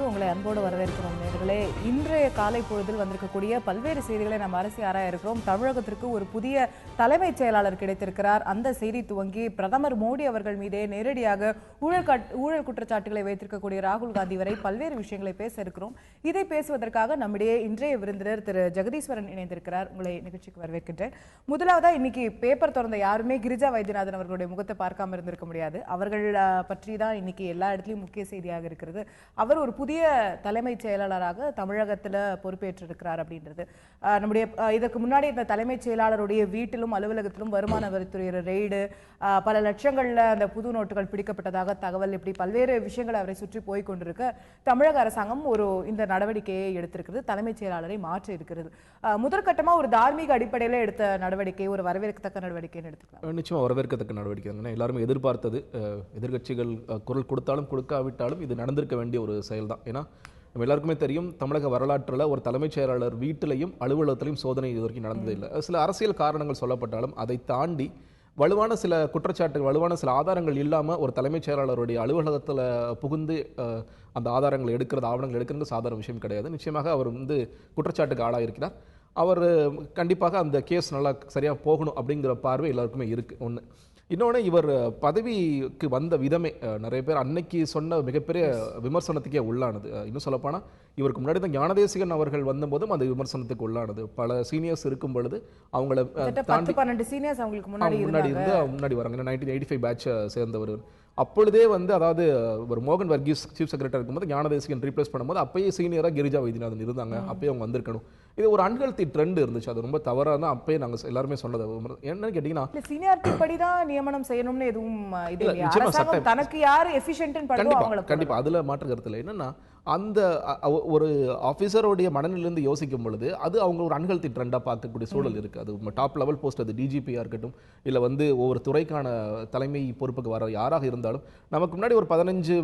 உங்களை அன்போடு வரவேற்கிறோம் நேயர்களே. இன்றைய காலை பொழுதில் வந்திருக்கக்கூடிய பல்வேறு செய்திகளை நாம் அரசி ஆராய இருக்கிறோம். தமிழகத்திற்கு ஒரு புதிய தலைமைச் செயலாளர் கிடைத்திருக்கிறார். அந்த செய்தி துவங்கி பிரதமர் மோடி அவர்கள் மீதே நேரடியாக ஊழல் குற்றச்சாட்டுகளை வைத்திருக்கக்கூடிய ராகுல் காந்தி வரை பல்வேறு விஷயங்களை பேச இருக்கிறோம். இதை பேசுவதற்காக நம்முடைய இன்றைய விருந்தினர் திரு ஜெகதீஸ்வரன் இணைந்திருக்கிறார். உங்களை நிகழ்ச்சிக்கு வரவேற்கின்றேன். முதலாவதா இன்னைக்கு பேப்பர் திறந்த யாருமே கிரிஜா வைத்தியநாதன் அவர்களுடைய முகத்தை பார்க்காம இருந்திருக்க முடியாது. அவர்கள் பற்றி தான் இன்னைக்கு எல்லா இடத்துலையும் முக்கிய செய்தியாக இருக்கிறது. அவர் ஒரு புதிய தலைமைச் செயலாளராக தமிழகத்தில் பொறுப்பேற்றிருக்கிறார் அப்படின்றது. நம்முடைய இதற்கு முன்னாடி இந்த தலைமைச் செயலாளருடைய வீட்டிலும் அலுவலகத்திலும் வருமான வரித்துறை ரெய்டு, பல லட்சங்கள்ல அந்த புது நோட்டுகள் பிடிக்கப்பட்டதாக தகவல், இப்படி பல்வேறு விஷயங்கள் அவரை சுற்றி போய் கொண்டிருக்க தமிழக அரசாங்கம் இந்த நடவடிக்கையை எடுத்திருக்கிறது. தலைமைச் செயலாளரை மாற்றி இருக்கிறது. முதற்கட்டமா ஒரு தார்மீக அடிப்படையில் எடுத்த நடவடிக்கை, ஒரு வரவேற்கத்தக்க நடவடிக்கைன்னு எடுத்துக்கலாம். நிச்சயமா வரவேற்கத்தக்க நடவடிக்கை. எல்லாருமே எதிர்பார்த்தது. எதிர்கட்சிகள் குரல் கொடுத்தாலும் கொடுக்காவிட்டாலும் இது நடந்திருக்க வேண்டிய ஒரு செயல் தான். ஏன்னா நம்ம எல்லாருக்குமே தெரியும், தமிழக வரலாற்றில் ஒரு தலைமைச் செயலாளர் வீட்டிலையும் அலுவலகத்திலையும் சோதனை இது வரைக்கும் நடந்தது இல்லை. சில அரசியல் காரணங்கள் சொல்லப்பட்டாலும் அதை தாண்டி வலுவான சில குற்றச்சாட்டுகள், வலுவான சில ஆதாரங்கள் இல்லாமல் ஒரு தலைமைச் செயலாளருடைய அலுவலகத்தில் புகுந்து அந்த ஆதாரங்கள் எடுக்கிறது, ஆவணங்கள் எடுக்கிறது சாதாரண விஷயம் கிடையாது. நிச்சயமாக அவர் குற்றச்சாட்டுக்கு ஆளாயிருக்கிறார். அவர் கண்டிப்பாக அந்த கேஸ் நல்லா சரியாக போகணும் அப்படிங்கிற பார்வை எல்லாருக்குமே இருக்குது. ஒன்று. இன்னொன்று, இவர் பதவிக்கு வந்த விதமே நிறைய பேர் அன்னைக்கு சொன்ன மிகப்பெரிய விமர்சனத்துக்கே உள்ளானது. இன்னும் சொல்லப்போனால் இவருக்கு முன்னாடி தான் ஞானதேசிகன் அவர்கள் வந்தபோதும் அது விமர்சனத்துக்கு உள்ளானது. பல சீனியர்ஸ் இருக்கும் பொழுது அவங்கள தாண்டி 12 சீனியர்ஸ் முன்னாடி வராங்க. 1985 பேட்ச் சேர்ந்தவர். அப்பொழுதே அதாவது ஒரு மோகன் வர்கீஸ் சீஃப் செக்ரட்டரி இருக்கும்போது ஞானதேசிகன் ரீப்ளேஸ் பண்ணும்போது அப்பயே சீனியராக கிரிஜா வைத்தியநாதன் இருந்தாங்க. அப்பயே அவங்க வந்திருக்கணும். இது ஒரு அன்ஹெல்தி ட்ரெண்ட் இருந்துச்சு. அது ரொம்ப தவறாக தான் அப்பயே நாங்கள் எல்லாருமே சொன்னது. என்னன்னு கேட்டீங்கன்னா, சீனியாரிட்டி படி தான் நியமனம் செய்யணும்னு எதுவும் தனக்கு யார் எஃபிஷியன்ட்னு கண்டிப்பா அதுல மாற்று கருத்து இல்லை. என்னன்னா, அந்த ஒரு ஆஃபீஸருடைய மனநிலிருந்து யோசிக்கும் பொழுது அது அவங்க ஒரு அன்ஹெல்தி ட்ரெண்டாக பார்க்கக்கூடிய சூழல் இருக்குது. அது டாப் லெவல் போஸ்ட், அது டிஜிபியாக இருக்கட்டும், இல்லை ஒவ்வொரு துறைக்கான தலைமை பொறுப்புக்கு வர யாராக இருந்தாலும் நமக்கு முன்னாடி ஒரு 15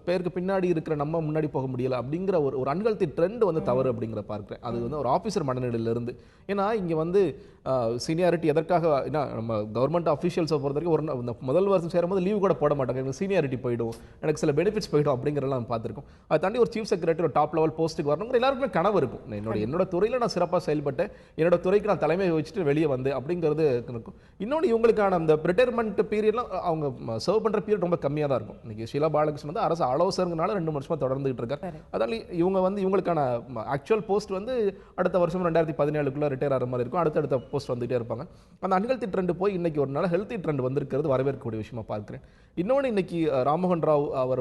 பேருக்கு பின்னாடி இருக்கிற நம்ம முன்னாடி போக முடியலை அப்படிங்கிற ஒரு அன்ஹெல்தி ட்ரெண்ட் தவறு அப்படிங்கிற பார்க்குறேன். அது ஒரு ஆஃபீஸர் மனநிலையிலிருந்து. ஏன்னா இங்கே சீனியாரிட்டி எதற்காக, ஏன்னா நம்ம கவர்மெண்ட் அஃபீஷியல்ஸை பொறுத்த வரைக்கும் ஒரு முதல் வருஷம் சேரும்போது லீவ் கூட போட மாட்டாங்க. எனக்கு சீனியாரிட்டி போயிடும், எனக்கு சில பெனிஃபிட்ஸ் போயிடும் அப்படிங்கிறலாம் பார்த்துருக்கோம். அதை தாண்டி ஒரு சீஃப் செக்ரட்டரி ஒரு டாப் லெவல் போஸ்ட்டுக்கு வரணுங்கிற எல்லாருக்குமே கனவு இருக்கும். என்னோட துறையில் நான் சிறப்பாக செயல்பட்டேன், என்னோட துறைக்கு நான் தலைமையை வச்சுட்டு வெளியே வந்தேன் அப்படிங்கிறது இருக்கும். இன்னொன்று, இவங்களுக்கான அந்த ரிட்டையர்மெண்ட் பீரியட்லாம் அவங்க சர்வ் பண்ணுற பீரியட் ரொம்ப கம்மியாக தான் இருக்கும். இன்னைக்கு ஷீலா பாலகிருஷ்ணன் அரசு ஆலோசகர்னால 2 வருஷமாக தொடர்ந்துகிட்டு இருக்காரு. அதனால இவங்க இவங்களுக்கான ஆக்சுவல் போஸ்ட் அடுத்த வருஷம் 2017 ரிட்டையர் ஆகிற மாதிரி இருக்கும். அடுத்த போஸ்ட் வந்துகிட்டே இருப்பாங்க. அந்த அன்ஹெல்தி ட்ரெண்ட் போய் இன்னைக்கு ஒரு நாள் ஹெல்த்தி ட்ரெண்ட் வந்திருக்கிறது வரவேற்கக்கூடிய விஷயமா பார்க்கிறேன். இன்னொன்று, இன்னைக்கு ராம்மோகன் ராவ் அவர்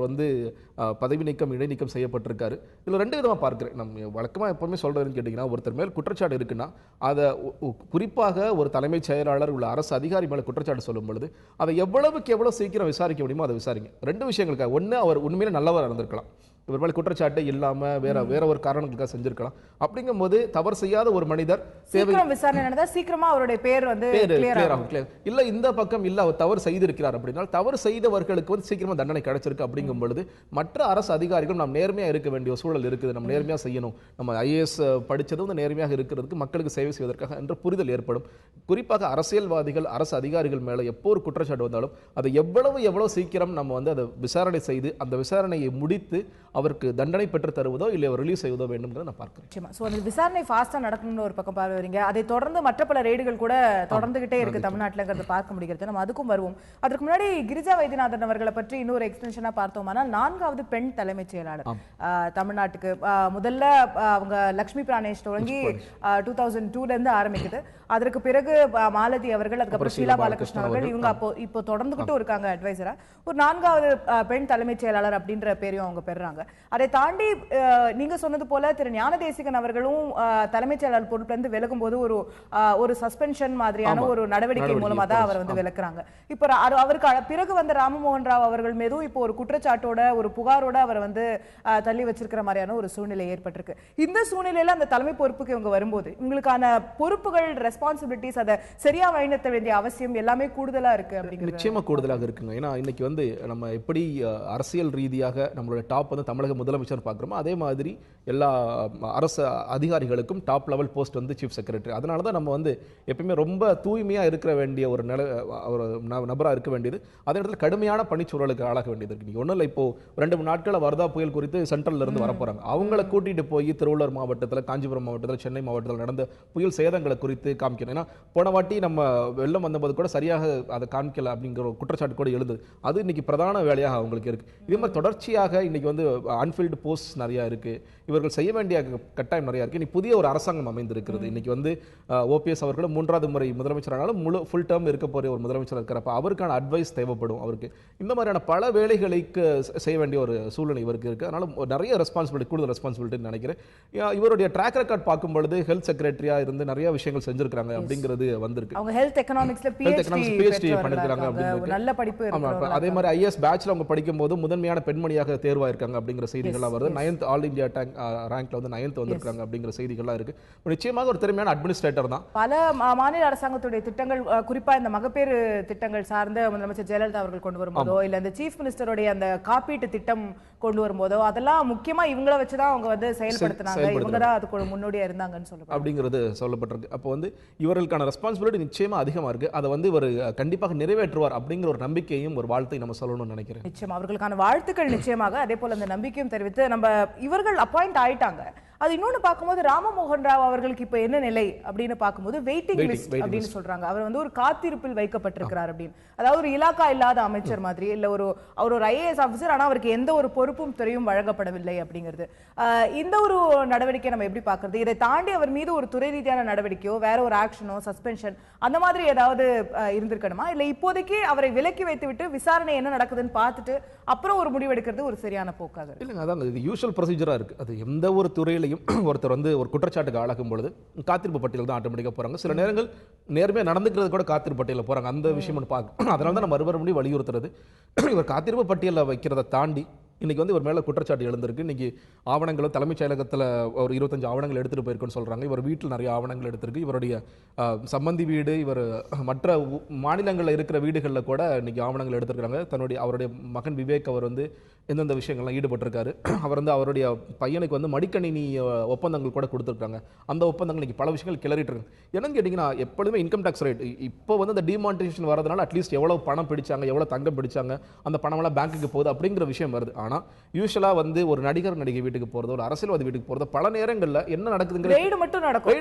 பதவி நீக்கம், இடைநீக்கம் செய்யப்பட்டிருக்காரு. இதில் 2 விதமாக பார்க்கிறேன். நம்ம வழக்கமாக எப்பவுமே சொல்றதுன்னு கேட்டிங்கன்னா, ஒருத்தர் மேல் குற்றச்சாட்டு இருக்குன்னா அதை குறிப்பாக ஒரு தலைமைச் செயலாளர் உள்ள அரசு அதிகாரி மேலே குற்றச்சாட்டு சொல்லும் பொழுது அதை எவ்வளவுக்கு எவ்வளோ சீக்கிரம் விசாரிக்க முடியுமோ அதை விசாரிங்க. 2 விஷயங்களுக்காக. ஒன்று, அவர் உண்மையிலே நல்லவர் இருந்திருக்கலாம், இவர் மேலே குற்றச்சாட்டு இல்லாமல் வேற ஒரு காரணங்களுக்காக செஞ்சிருக்கலாம். அப்படிங்கும்போது தவறு செய்யாத ஒரு மனிதர் சீக்கிரமா அவருடைய பேர் இல்ல இந்த பக்கம் இல்ல அவர் தவறு செய்திருக்கிறார் அப்படின்னா தவறு செய்தவர்களுக்கு சீக்கிரமா தண்டனை கிடைச்சிருக்கு. அப்படிங்கும் பொழுது மற்ற அரசு அதிகாரிகள் நாம் நேர்மையா இருக்க வேண்டிய சூழல் இருக்குது. நம்ம நேர்மையா செய்யணும். நம்ம IAS படிச்சது நேர்மையாக இருக்கிறதுக்கு, மக்களுக்கு சேவை செய்வதற்காக என்ற புரிதல் ஏற்படும். குறிப்பாக அரசியல்வாதிகள், அரசு அதிகாரிகள் மேல எப்போ ஒரு குற்றச்சாட்டு வந்தாலும் அதை எவ்வளவு சீக்கிரம் நம்ம அதை விசாரணை செய்து அந்த விசாரணையை முடித்து அவருக்கு தண்டனை பெற்று தருவதோ இல்லை அவர் ரிலீஸ் செய்வதோ வேண்டும்ங்கிறத நான் பார்க்கிறேன். சோ அந்த விசாரணை ஃபாஸ்டா நடக்கணும்னு ஒரு பக்கம் பார்வைங்க. அதை தொடர்ந்து மற்ற பல ரெய்டுகள் கூட தொடர்ந்துகிட்டே இருக்கு தமிழ்நாட்டில் பார்க்க முடிகிறது. நம்ம அதுக்கும் வருவோம். அதற்கு முன்னாடி கிரிஜா வைத்தியநாதன் அவர்களை பற்றி இன்னொரு எக்ஸ்டென்ஷனா பார்த்தோம்னா, 4வது பெண் தலைமைச் செயலாளர் தமிழ்நாட்டுக்கு. முதல்ல அவங்க லட்சுமி பிராணேஷ் தொடங்கி 2002ல இருந்து ஆரம்பிக்குது. அதற்கு பிறகு மாலதி அவர்கள், அதுக்கப்புறம் ஷீலா பாலகிருஷ்ணன் அவர்கள், இவங்க இப்போ தொடர்ந்துகிட்டும் இருக்காங்க அட்வைசரா. ஒரு 4வது பெண் தலைமைச் செயலாளர் அப்படின்ற பேரையும் அவங்க பெறாங்க. அதை தாண்டி நீங்க சொன்னது போல திரு ஞானதேசிகன் அவர்களும் தலைமைச் செயலாளர் பொறுப்பிலிருந்து விலகும் போது ஒரு சஸ்பென்ஷன் மாதிரியான ஒரு நடவடிக்கை மூலமா தான் அவர் விலக்குறாங்க. இப்ப அவருக்கு பிறகு வந்த ராமமோகன் ராவ் அவர்கள் மீதும் இப்போ ஒரு குற்றச்சாட்டோட, ஒரு புகாரோட அவர் தள்ளி வச்சிருக்கிற மாதிரியான ஒரு சூழ்நிலை ஏற்பட்டிருக்கு. இந்த சூழ்நிலையில அந்த தலைமை பொறுப்புக்கு இவங்க வரும்போது இவங்களுக்கான பொறுப்புகள், ரெஸ்பான்சிபிலிட்டிஸ் அதை சரியா வழிநடத்த வேண்டிய அவசியம் எல்லாமே கூடுதலா இருக்கு அப்படிங்கிறது நிச்சயமா கூடுதலாக இருக்குங்க. ஏன்னா இன்னைக்கு வந்து நம்ம எப்படி அரசியல் ரீதியாக நம்மளோட டாப் வந்து தமிழக முதலமைச்சர் பார்க்குறோமோ அதே மாதிரி எல்லா அரசு அதிகாரிகளுக்கும் டாப் லெவல் போஸ்ட் வந்து சீஃப் செக்ரட்டரி. அதனால தான் நம்ம வந்து எப்பயுமே ரொம்ப தூய்மையா இருக்க வேண்டிய ஒரு நபராக இருக்க வேண்டியது, அதே இடத்துல கடுமையான பணிச்சூழலுக்கு ஆளாக வேண்டியது இருக்கு. நீங்க ஒன்றும் இல்லை, இப்போ 2 நாட்கள வர்தா புயல் குறித்து சென்ட்ரல்ல இருந்து வரப்போறாங்க. அவங்கள கூட்டிட்டு போய் திருவள்ளூர் மாவட்டத்தில், காஞ்சிபுரம் மாவட்டத்தில், சென்னை மாவட்டத்தில் நடந்த புயல் சேதங்களை குறித்து காமிக்கணும். ஏன்னா போன வாட்டி நம்ம வெள்ளம் வந்தபோது கூட சரியாக அதை காமிக்கல அப்படிங்கிற ஒரு குற்றச்சாட்டு கூட எழுதுது. அது இன்னைக்கு பிரதான வேலையாக அவங்களுக்கு இருக்கு. இதே மாதிரி தொடர்ச்சியாக இன்னைக்கு வந்து அன்ஃபில்டு போஸ்ட் நிறைய இருக்கு, இவர்கள் செய்ய வேண்டிய கட்டாயம் நிறைய இருக்கு. இன்னைக்கு புதிய ஒரு அரசாங்கம் அமைந்திருக்கிறது. இன்னைக்கு வந்து ஓபிஎஸ் அவர்களும் 3வது முறை முதலமைச்சரானாலும் முழு ஃபுல் டேர்ம் இருக்க போற ஒரு முதலமைச்சர் இருக்கிறப்ப அவருக்கான அட்வைஸ் தேவைப்படும். அவருக்கு இந்த மாதிரியான பல வேலைகளுக்கு செய்ய வேண்டிய ஒரு சூழ்நிலை இவருக்கு இருக்கு. அதனால நிறைய ரெஸ்பான்சிபிலிட்டி, கூடுதல் ரெஸ்பான்சிபிலிட்டி நினைக்கிறேன். இவருடைய ட்ராக் ரெக்கார்ட் பார்க்கும்பொழுது ஹெல்த் செக்ரட்டரியா இருந்து நிறைய விஷயங்கள் செஞ்சிருக்காங்க அப்படிங்கிறது வந்திருக்கு. அவங்க ஹெல்த் எக்கனாமிக்ஸ்ல PhD பண்ணிருக்காங்க அப்படிங்கிறது நல்ல படிப்பு இருக்கு. அதே மாதிரி ஐஎஸ் பேட்ச்ல அவங்க படிக்கும்போது முதன்மையான பெண்மணியாக தேர்வாயிருக்காங்க அப்படிங்கிற செய்திகள்லாம் வருது. 9th ஆல் இந்தியா ரேங்க்ல வந்து 9th வந்திருக்காங்க அப்படிங்கிற செய்திகள்லாம் இருக்கு. நிச்சயமாக ஒரு திறமையான அட்மினிஸ்ட்ரேட்டர் தான். பல மாநில அரசாங்கத்துடைய திட்டங்கள், குறிப்பா இந்த மகப்பேறு திட்டங்கள் சார்ந்த முதலமைச்சர் ஜெயலலிதா அவர்கள் கொண்டு வரும்போதோ இல்ல இந்த சீஃப் மினிஸ்டருடைய அந்த காப்பீட்டு திட்டம் கொண்டு வரும்போதோ அதெல்லாம் முக்கியமா இவங்கள வச்சுதான் அவங்க வந்து செயல்படுத்தினாங்க. இவங்க தான் அதுக்கு முன்னோடியா இருந்தாங்கன்னு சொல்லுவாங்க அப்படிங்கிறது சொல்லப்பட்டிருக்கு. அப்போ வந்து இவர்களுக்கான ரெஸ்பான்சிபிலிட்டி நிச்சயமா அதிகமா இருக்கு. அதை வந்து இவர் கண்டிப்பாக நிறைவேற்றுவார் அப்படிங்கிற ஒரு நம்பிக்கையும் ஒரு வாழ்த்தை நம்ம சொல்லணும்னு நினைக்கிறேன். நிச்சயமா அவர்களுக்கான வாழ்த்துக்கள் நிச்சயமாக. அதே போல அந்த நம்பிக்கையும் தெரிவித்து நம்ம இவர்கள் அப்பாயிண்ட் ஆயிட்டாங்க. அது இன்னொன்னு பார்க்கும்போது ராமமோகன் ராவ் அவர்களுக்கு இப்ப என்ன நிலை அப்படின்னு பார்க்கும்போது வெயிட்டிங் லிஸ்ட் அப்படின்னு சொல்றாங்க. அவர் வந்து ஒரு காத்திருப்பில் வைக்கப்பட்டிருக்கிறார் அப்படின்னு. அதாவது ஒரு இலாக்கா இல்லாத அமைச்சர் மாதிரி, இல்ல அவர் ஒரு ஐஏஎஸ் ஆபீசர், ஆனா அவருக்கு எந்த ஒரு பொறுப்பும் துறையும் வழங்கப்படவில்லை அப்படிங்கிறது. இந்த ஒரு நடவடிக்கை நம்ம எப்படி பார்க்கறது? இதை தாண்டி அவர் மீது ஒரு துறை ரீதியான நடவடிக்கையோ வேற ஒரு ஆக்ஷனோ சஸ்பென்ஷன் அந்த மாதிரி ஏதாவது இருந்திருக்கணுமா, இல்ல இப்போதைக்கு அவரை விலக்கி வைத்துவிட்டு விசாரணை என்ன நடக்குதுன்னு பார்த்துட்டு அப்புறம் ஒரு முடிவெடுக்கிறது ஒரு சரியான போக்காக? இல்லைங்க, அதான் இது யூஷுவல் ப்ரொசீஜரா இருக்கு. அது எந்த ஒரு துறையிலையும் ஒருத்தர் வந்து ஒரு குற்றச்சாட்டுக்கு ஆளாகும் பொழுது காத்திருப்பு பட்டியல் தான் ஆட்டோமேட்டிக்கா போறாங்க. சில நேரங்கள் நேர்மையா நடந்துக்கிறது கூட காத்திருப்பு பட்டியல போறாங்க. அந்த விஷயம் ஒன்று பார்க்க, அதனால தான் நம்ம மறுபடியும் வலியுறுத்துறது. இவர் காத்திருப்பு பட்டியலில் வைக்கிறத தாண்டி இன்னைக்கு வந்து இவர் மேல குற்றச்சாட்டு எழுந்திருக்கு. இன்னைக்கு ஆவணங்களும் தலைமைச் செயலகத்தில் ஒரு 25 ஆவணங்கள் எடுத்துட்டு போயிருக்குன்னு சொல்றாங்க. இவர் வீட்டில் நிறைய ஆவணங்கள் எடுத்திருக்கு. இவருடைய சம்பந்தி வீடு, இவர் மற்ற மாநிலங்களில் இருக்கிற வீடுகளில் கூட இன்னைக்கு ஆவணங்கள் எடுத்திருக்காங்க. அவருடைய மகன் விவேக் அவர் வந்து எந்தெந்த விஷயங்கள்லாம் ஈடுபட்டிருக்காரு. அவர் வந்து அவருடைய பையனுக்கு வந்து மடிக்கணினி ஒப்பந்தங்கள் கூட கொடுத்துருக்காங்க. அந்த ஒப்பந்தங்கள் இன்னைக்கு பல விஷயங்கள் கிளறிட்டு இருக்கு. என்னன்னு கேட்டிங்கன்னா, எப்பொழுதுமே இன்கம் டேக்ஸ் ரேட் இப்போ வந்து அந்த டிமானிட்டைசேஷன் வரதுனால அட்லீஸ்ட் எவ்வளவு பணம் பிடிச்சாங்க, எவ்வளவு தங்கம் பிடிச்சாங்க, அந்த பணமெல்லாம் பேங்க்குக்கு போகுது அப்படிங்கிற விஷயம் வருது. ஆனால் யூஸ்வலாக வந்து ஒரு நடிகர் நடிகை வீட்டுக்கு போகிறதோ ஒரு அரசியல்வாதி வீட்டுக்கு போகிறதோ பல நேரங்களில் என்ன நடக்குதுங்கிற ரெய்டு மட்டும் நடக்கும்.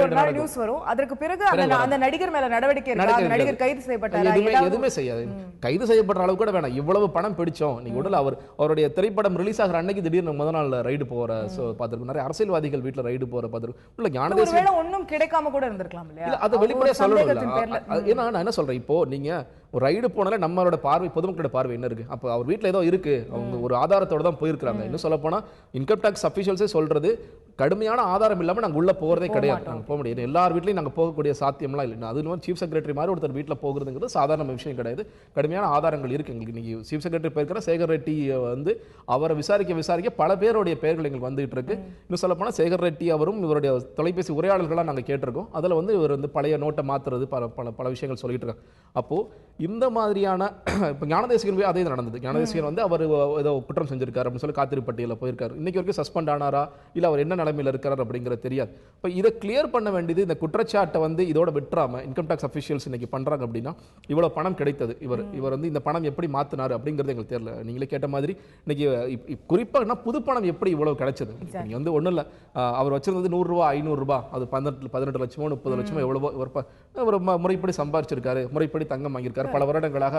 ஒரு நாள் நியூஸ் வரும். அதற்கு பிறகு அந்த நடிகர் மேல நடவடிக்கை இருக்கா, அந்த நடிகர் கைது செய்யப்பட்டாரா, எதுவுமே செய்யாது. கைது செய்யப்படுற அளவு கூட வேணாம். இவ்வளவு பணம் பிடிச்சோம் நீங்க உடல் அவருடைய திரைப்படம் ரிலீஸ் ஆகிற அன்னைக்கு திடீர்னு முதல் நாள் ரைடு போற பார்த்திருக்கோம். நிறைய அரசியல்வாதிகள் வீட்டில் ரைடு போற பார்த்திருக்கோம். இல்ல ஞானதேசிகன் ஒன்றும் கிடைக்காம கூட இருந்திருக்கலாம் இல்லையா? அது வெளிப்படையா சொல்லணும். ஏன்னா நான் என்ன சொல்றேன், இப்போ நீங்க ஒரு ரைடு போனாலே நம்மளோட பார்வை, பொதுமக்களோட பார்வை என்ன இருக்கு? அப்போ அவர் வீட்டில் ஏதோ இருக்கு, அவங்க ஒரு ஆதாரத்தோட தான் போயிருக்காங்க. இன்னும் சொல்ல போனா இன்கம் டாக்ஸ் அஃபிஷியல்ஸே சொல்றது கடுமையான ஆதாரம் இல்லாம நாங்க உள்ள போறதே கிடையாது. நாங்க போக முடியாது. எல்லார் வீட்லயும் நாங்க போகக்கூடிய சாத்தியம்லாம் இல்லை. அது சீஃப் செக்ரட்டரி மாதிரி ஒருத்தர் வீட்டில் போகிறதுங்கிறது சாதாரண விஷயம் கிடையாது. கடுமையான ஆதாரங்கள் இருக்கு எங்களுக்கு. இன்னைக்கு சீஃப் செக்ரட்டரி போயிருக்கிற சேகர் ரெட்டி வந்து அவரை விசாரிக்க பல பேருடைய பெயர்கள் எங்களுக்கு வந்துட்டு இருக்கு. இன்னும் சொல்ல போனா சேகர் ரெட்டி அவரும் இவருடைய தொலைபேசி உரையாடல்களாக நாங்கள் கேட்டிருக்கோம். அதில் வந்து இவர் வந்து பழைய நோட்டை மாத்துறது, பல விஷயங்கள் சொல்லிட்டு இருக்காங்க. அப்போ இந்த மாதிரியான இப்போ ஞானதேசிகன் அதே நடந்தது. ஞானதேசிகன் வந்து அவர் ஏதோ குற்றம் செஞ்சிருக்காரு அப்படின்னு சொல்லி காத்திருப்பு பட்டியலில் போயிருக்காரு. இன்னைக்கு வரைக்கும் சஸ்பெண்ட் ஆனாரா இல்லை அவர் என்ன நிலைமையில் இருக்கிறார் அப்படிங்கிறது தெரியாது. இப்போ இதை கிளியர் பண்ண வேண்டியது, இந்த குற்றச்சாட்டை வந்து இதோட விட்டுறாம இன்கம் டாக்ஸ் அஃபிஷியல்ஸ் இன்னைக்கு பண்றாங்க அப்படின்னா, இவ்வளவு பணம் கிடைத்தது, இவர் வந்து இந்த பணம் எப்படி மாத்தினாரு அப்படிங்கிறது எங்களுக்கு தெரியல. நீங்களே கேட்ட மாதிரி இன்னைக்கு குறிப்பாக புது பணம் எப்படி இவ்வளவு கிடைச்சது? நீங்க வந்து ஒன்றும் இல்லை, அவர் வச்சிருந்தது 100 ரூபா 500 ரூபாய், அது 18 லட்சமோ 30 லட்சமோ எவ்வளவோ ஒரு முறைப்படி சம்பாதிச்சிருக்காரு, முறைப்படி தங்கம் வாங்கியிருக்காரு, பல வருடங்களாக